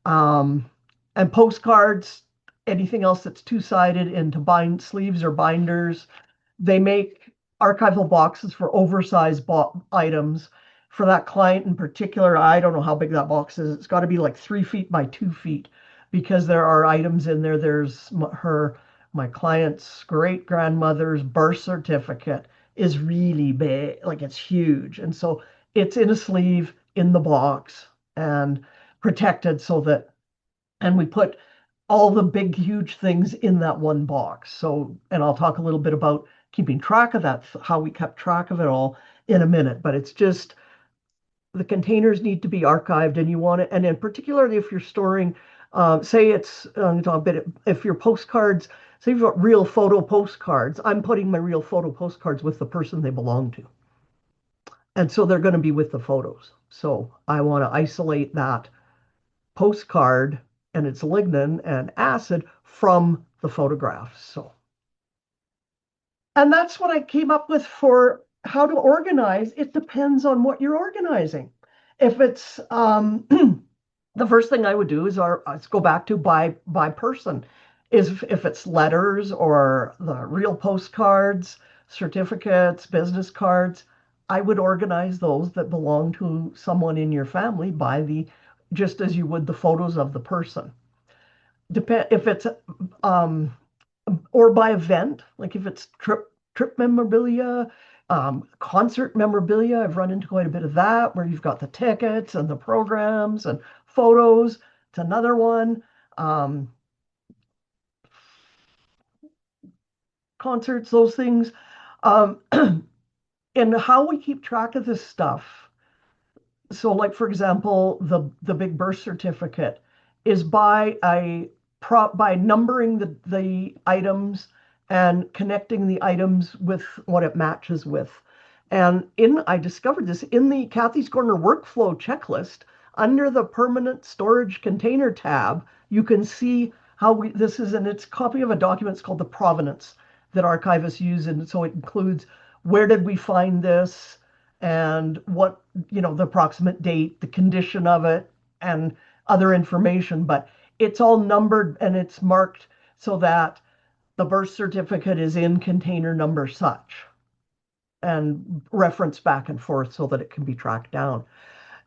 um, and postcards, anything else that's two-sided into sleeves or binders. They make archival boxes for oversized items. For that client in particular, I don't know how big that box is. It's got to be like 3 feet by 2 feet, because there are items in there. There's my client's great grandmother's birth certificate is really big, like it's huge. And so it's in a sleeve in the box and protected, so that, and we put all the big, huge things in that one box. So, and I'll talk a little bit about keeping track of that, how we kept track of it all in a minute. But it's just, the containers need to be archived, and you want it, and in particularly if you're storing, say it's, a bit, if your postcards, say you've got real photo postcards, I'm putting my real photo postcards with the person they belong to. And so they're going to be with the photos. So I want to isolate that postcard and its lignin and acid from the photographs. So, and that's what I came up with for how to organize. It depends on what you're organizing. If it's the first thing I would do is, let's go back to by person, is if it's letters or the real postcards, certificates, business cards, I would organize those that belong to someone in your family just as you would the photos of the person. If it's or by event, like if it's trip memorabilia, concert memorabilia. I've run into quite a bit of that, where you've got the tickets and the programs and photos. It's another one. Concerts, those things. And how we keep track of this stuff. So, like, for example, the big birth certificate is by numbering the items and connecting the items with what it matches with. And I discovered this in the Kathy's Corner workflow checklist. Under the permanent storage container tab, you can see how this is, and it's a copy of a document. It's called the provenance that archivists use. And so it includes, where did we find this, and what, the approximate date, the condition of it, and other information, but it's all numbered and it's marked so that the birth certificate is in container number such and referenced back and forth so that it can be tracked down.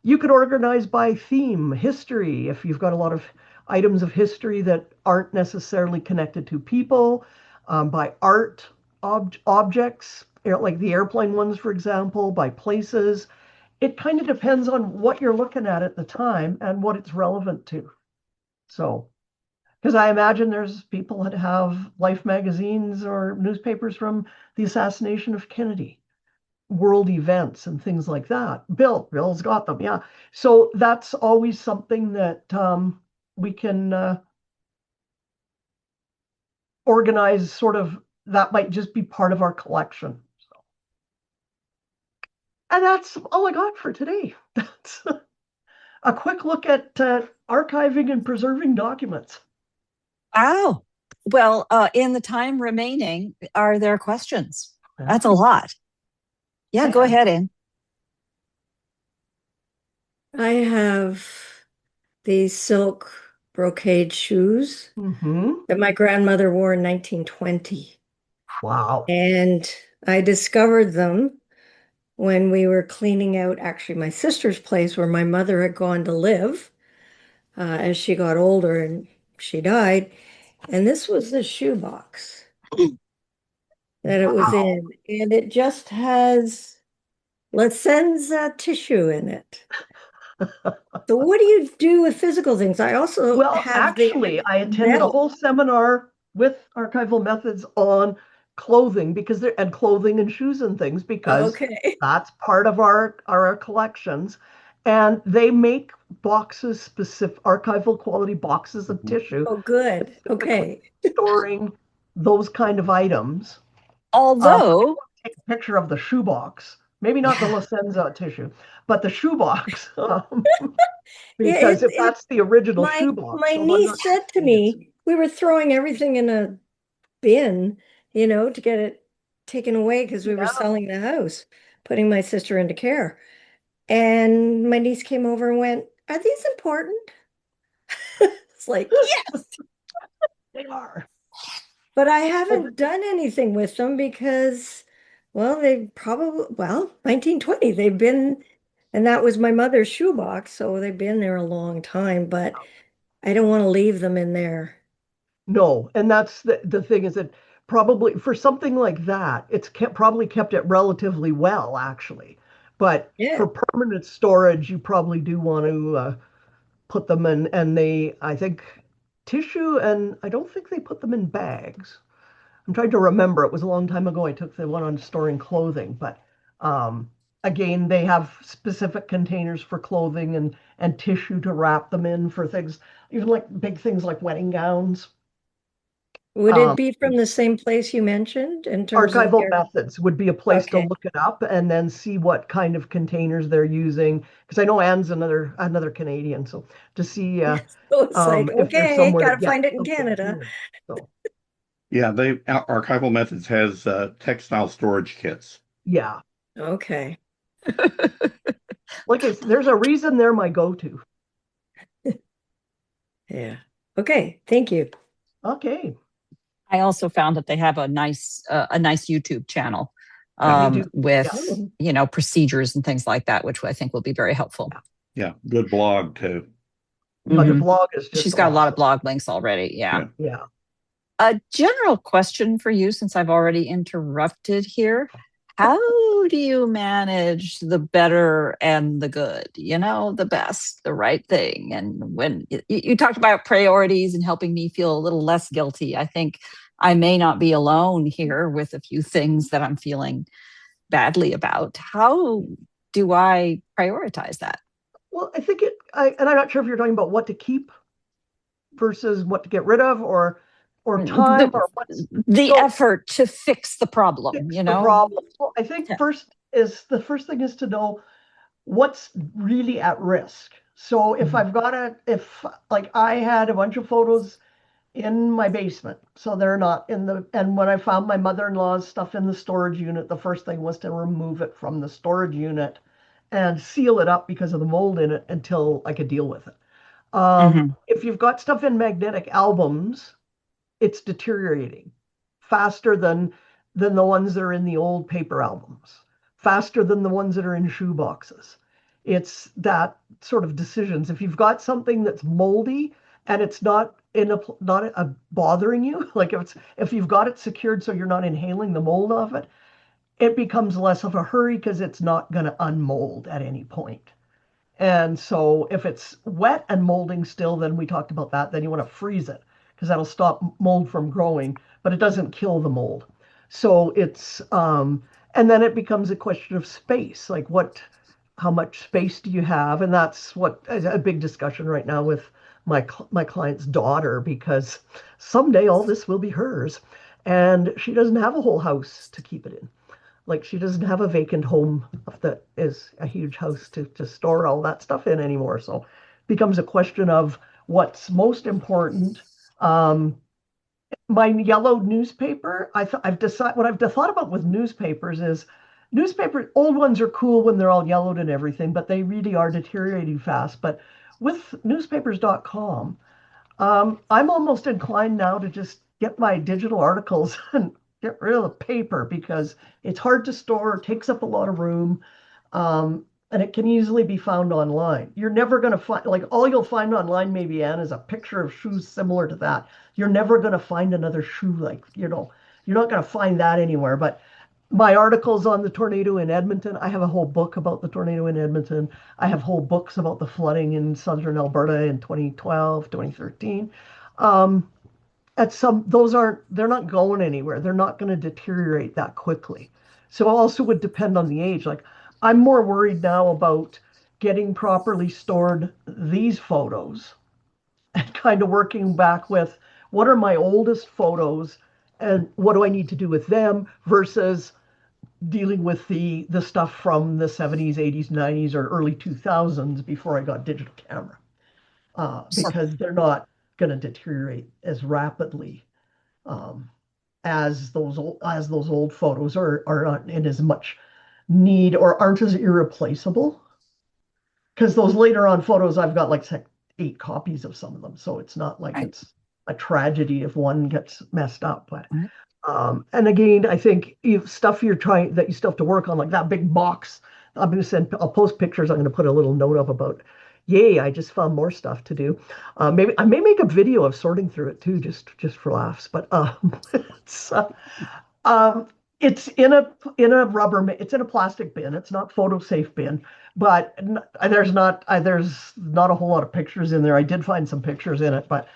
You could organize by theme, history, if you've got a lot of items of history that aren't necessarily connected to people, by art objects, like the airplane ones, for example, by places. It kind of depends on what you're looking at the time and what it's relevant to. So, because I imagine there's people that have Life magazines or newspapers from the assassination of Kennedy, world events and things like that. Bill's got them, yeah. So that's always something that we can organize. Sort of that might just be part of our collection. So, and that's all I got for today. That's a quick look at archiving and preserving documents. Wow. Well, in the time remaining, are there questions? That's a lot. Yeah, go ahead, Anne. I have these silk brocade shoes that my grandmother wore in 1920. Wow. And I discovered them when we were cleaning out actually my sister's place where my mother had gone to live as she got older and she died. And this was the shoebox that it was in. And it just has Lacenza tissue in it. So what do you do with physical things? I also actually, I attended a whole seminar with archival methods on clothing and clothing and shoes and things, because that's part of our collections. And they make boxes, specific archival quality boxes of tissue. Oh, good. Okay. Storing those kind of items. Although take a picture of the shoebox, maybe not the Lacenza tissue, but the shoebox. Because if that's the original shoebox. My niece said to me, we were throwing everything in a bin, to get it taken away because we were selling the house, putting my sister into care. And my niece came over and went, "Are these important?" It's like, yes, they are. But I haven't done anything with them because, well, 1920, they've been, and that was my mother's shoebox, so they've been there a long time, but I don't want to leave them in there. No, and that's the thing, is that probably for something like that, it's probably kept it relatively well, actually. But for permanent storage, you probably do want to put them in, and I think, tissue, and I don't think they put them in bags. I'm trying to remember. It was a long time ago. I took the one on storing clothing, but again, they have specific containers for clothing and tissue to wrap them in for things, even like big things like wedding gowns. Would it be from the same place you mentioned in terms of Archival Methods would be a place to look it up and then see what kind of containers they're using. Because I know Anne's another Canadian, so to see so it's like, if there's somewhere gotta find it in Canada. So. Yeah, Archival Methods has textile storage kits. Yeah. Okay. Like there's a reason they're my go-to. Yeah. Okay. Thank you. Okay. I also found that they have a nice YouTube channel with procedures and things like that, which I think will be very helpful. Yeah, good blog too. But the blog is just she's got a lot of blog links already. Yeah. A general question for you, since I've already interrupted here. How do you manage the better and the good? The best, the right thing. And when you talked about priorities and helping me feel a little less guilty, I think I may not be alone here with a few things that I'm feeling badly about. How do I prioritize that? Well, I think and I'm not sure if you're talking about what to keep versus what to get rid of, or time, or what's the effort to fix the problem. The problem. Well, I think the first thing is to know what's really at risk. So if I had a bunch of photos in my basement, so they're not and when I found my mother-in-law's stuff in the storage unit, the first thing was to remove it from the storage unit and seal it up because of the mold in it until I could deal with it. Mhm. If you've got stuff in magnetic albums, it's deteriorating faster than the ones that are in the old paper albums, faster than the ones that are in shoe boxes. It's that sort of decisions. If you've got something that's moldy and it's not bothering you, like if you've got it secured so you're not inhaling the mold of it, it becomes less of a hurry because it's not going to unmold at any point. And so if it's wet and molding still, then we talked about that, then you want to freeze it because that'll stop mold from growing, but it doesn't kill the mold. So and then it becomes a question of space, like how much space do you have? And that's what a big discussion right now with my client's daughter, because someday all this will be hers. And she doesn't have a whole house to keep it in. Like she doesn't have a vacant home that is a huge house to store all that stuff in anymore. So it becomes a question of what's most important. Um, my yellow newspaper, I've decided what I've thought about with newspapers is old ones are cool when they're all yellowed and everything, but they really are deteriorating fast. But with newspapers.com, I'm almost inclined now to just get my digital articles and get rid of the paper because it's hard to store, takes up a lot of room, and it can easily be found online. You're never going to find, like, all you'll find online, maybe, Anne, is a picture of shoes similar to that. You're never going to find another shoe like, you're not going to find that anywhere. But my articles on the tornado in Edmonton, I have a whole book about the tornado in Edmonton. I have whole books about the flooding in southern Alberta in 2012, 2013. Um, they're not going anywhere. They're not going to deteriorate that quickly. So it also would depend on the age. Like I'm more worried now about getting properly stored these photos and kind of working back with what are my oldest photos and what do I need to do with them versus dealing with the stuff from the 70s, 80s, 90s, or early 2000s before I got digital camera, So, because they're not going to deteriorate as rapidly um, as those old photos are not in as much need or aren't as irreplaceable. Because those later on photos, I've got like 8 copies of some of them, so it's not like right. it's a tragedy if one gets messed up. But Right. and again, I think if stuff you're trying that you still have to work on, like that big box, I'll post pictures. I'm going to put a little note up about, yay, I just found more stuff to do. Maybe I may make a video of sorting through it too, just for laughs. But it's, uh, um, it's it's in a plastic bin. It's not photo safe bin, but there's not a whole lot of pictures in there. I did find some pictures in it, but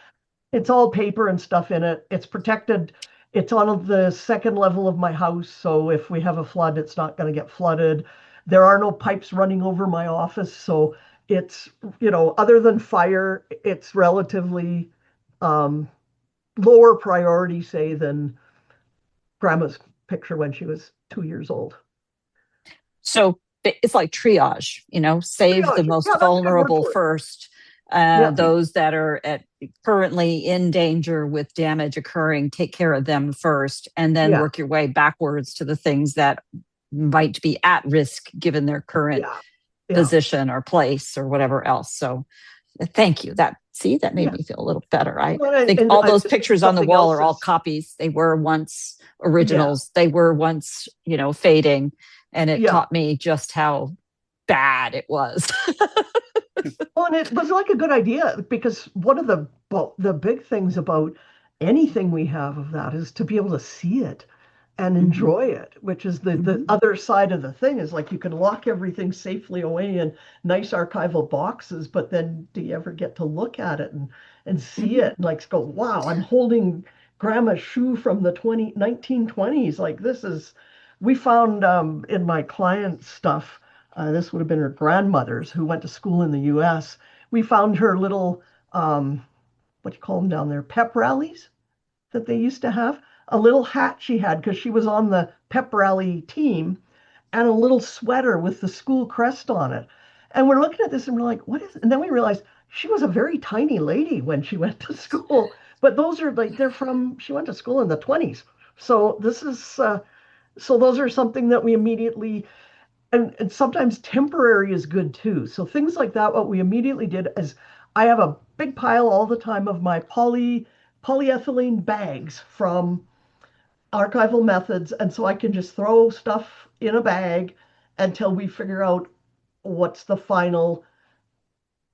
it's all paper and stuff in it. It's protected. It's on the second level of my house, so if we have a flood, it's not going to get flooded. There are no pipes running over my office, so it's, other than fire, it's relatively um, lower priority, say, than grandma's picture when she was 2 years old. So it's like triage, save the Triage. Yeah, most that's a good word vulnerable for it. first, Yeah, those that are currently in danger with damage occurring, take care of them first, and then yeah, work your way backwards to the things that might be at risk given their current yeah, yeah, position or place or whatever else. So thank you. That made yeah. me feel a little better. I Well, think and all I those just think pictures on the something wall else are all is, copies. They were once yeah, originals. They were once, fading. And it yeah. taught me just how bad it was. Well, and it was like a good idea because one of the big things about anything we have of that is to be able to see it and Mhm, enjoy it, which is the mhm, other side of the thing is like you can lock everything safely away in nice archival boxes, but then do you ever get to look at it and see mhm. it and like go, wow, I'm holding grandma's shoe from the 1920s. Like we found in my client stuff, this would have been her grandmother's who went to school in the US. We found her little, what do you call them down there, pep rallies that they used to have. A little hat she had because she was on the pep rally team, and a little sweater with the school crest on it. And we're looking at this and we're like, what is it? And then we realized she was a very tiny lady when she went to school. But those are like, she went to school in the 20s. So so those are something that we immediately, and sometimes temporary is good too. So things like that, what we immediately did is I have a big pile all the time of my polyethylene bags from archival methods, and so I can just throw stuff in a bag until we figure out what's the final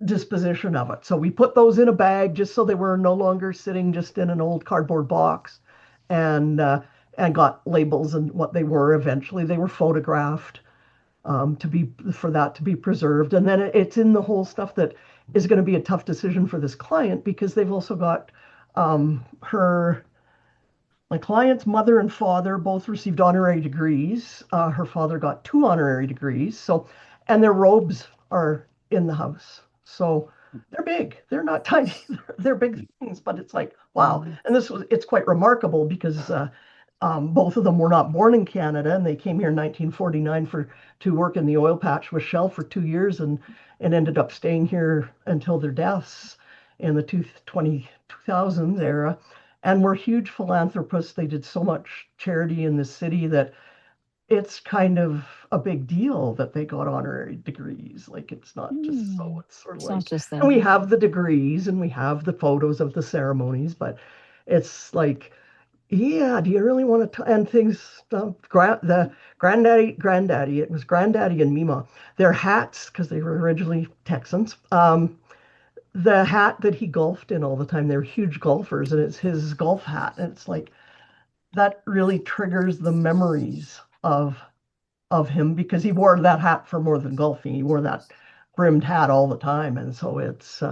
disposition of it. So we put those in a bag just so they were no longer sitting just in an old cardboard box, and and got labels and what they were. Eventually, they were photographed to be for that to be preserved, and then it's in the whole stuff that is going to be a tough decision for this client because they've also got her my client's mother and father both received honorary degrees. Her father got 2 honorary degrees. So, and their robes are in the house. So they're big. They're not tiny. They're big things, but it's like, wow. And it's quite remarkable because both of them were not born in Canada, and they came here in 1949 to work in the oil patch with Shell for 2 years, and ended up staying here until their deaths in the 2000s era, and were huge philanthropists. They did so much charity in the city that it's kind of a big deal that they got honorary degrees. Like it's not just so, it's sort of It's like, not just that. and we have the degrees and we have the photos of the ceremonies, but it's like, yeah, do you really want to? And things, the granddaddy, it was granddaddy and Mima, their hats, because they were originally Texans. The hat that he golfed in all the time, they were huge golfers, and it's his golf hat. And it's like, that really triggers the memories of him because he wore that hat for more than golfing. He wore that brimmed hat all the time. And so it's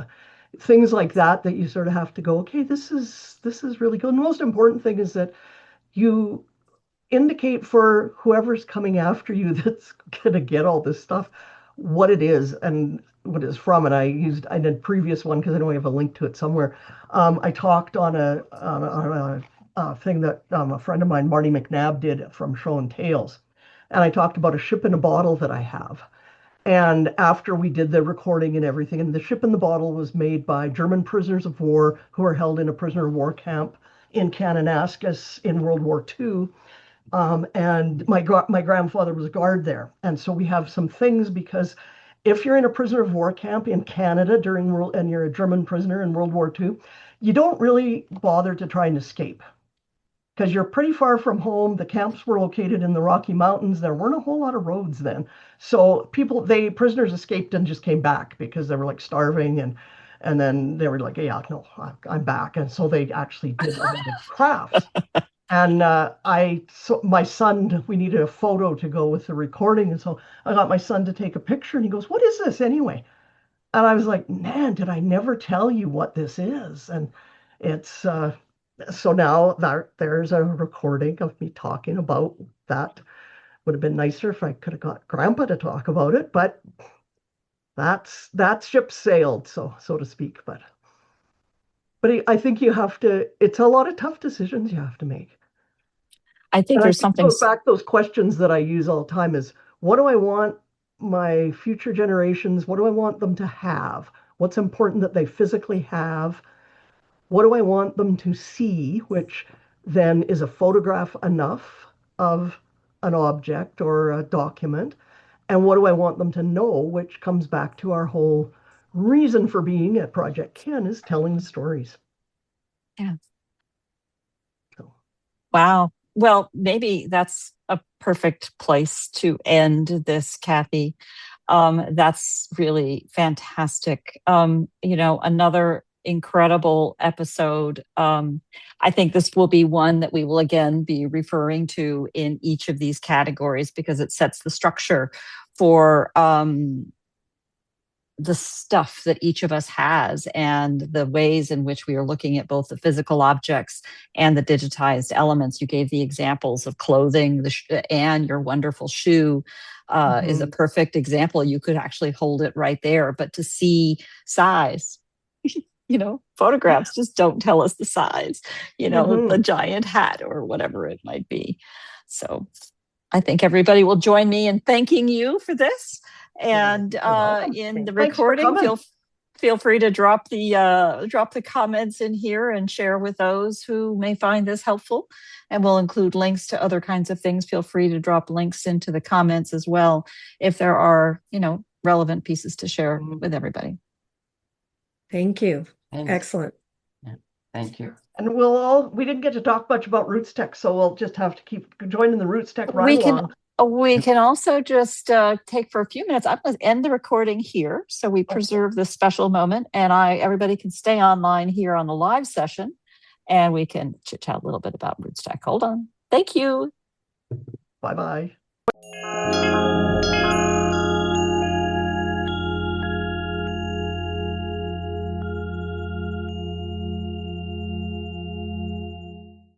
things like that you sort of have to go, okay, this is really good. And the most important thing is that you indicate for whoever's coming after you that's going to get all this stuff what it is and what it's from. And I did previous one because I know I have a link to it somewhere. I talked on a thing that a friend of mine, Marty McNabb, did from Show and Tales. And I talked about a ship in a bottle that I have. And after we did the recording and everything, and the ship in the bottle was made by German prisoners of war who are held in a prisoner of war camp in Kananaskis in World War II. And my grandfather was a guard there. And so we have some things because if you're in a prisoner of war camp in Canada and you're a German prisoner in World War II, you don't really bother to try and escape because you're pretty far from home. The camps were located in the Rocky Mountains. There weren't a whole lot of roads then. So prisoners escaped and just came back because they were like starving, and then they were like, yeah, no, I'm back. And so they actually did a lot of crafts. And my son, we needed a photo to go with the recording. And so I got my son to take a picture, and he goes, what is this anyway? And I was like, man, did I never tell you what this is? And it's, so now there's a recording of me talking about that. Would have been nicer if I could have got Grandpa to talk about it, but that ship sailed, so to speak. But I think it's a lot of tough decisions you have to make. I think And I there's think something. goes back those questions that I use all the time is, what do I want my future generations, what do I want them to have? What's important that they physically have? What do I want them to see, which then is a photograph enough of an object or a document? And what do I want them to know, which comes back to our whole reason for being at Project Ken is telling the stories. Yeah. So. Wow. Well, maybe that's a perfect place to end this, Kathy. That's really fantastic. Another incredible episode. I think this will be one that we will again be referring to in each of these categories because it sets the structure for the stuff that each of us has and the ways in which we are looking at both the physical objects and the digitized elements. You gave the examples of clothing, and your wonderful shoe is a perfect example. You could actually hold it right there, but to see size, photographs just don't tell us the size, the giant hat or whatever it might be. So I think everybody will join me in thanking you for this. And in the recording, feel free to drop the comments in here and share with those who may find this helpful. And we'll include links to other kinds of things. Feel free to drop links into the comments as well if there are, relevant pieces to share with everybody. Thank you. And Excellent. thank you. And we didn't get to talk much about RootsTech, so we'll just have to keep joining the RootsTech We ride can along. we can also just take for a few minutes. I'm going to end the recording here, so we preserve this special moment, and everybody can stay online here on the live session, and we can chit chat a little bit about RootsTech. Hold on. Thank you. Bye-bye.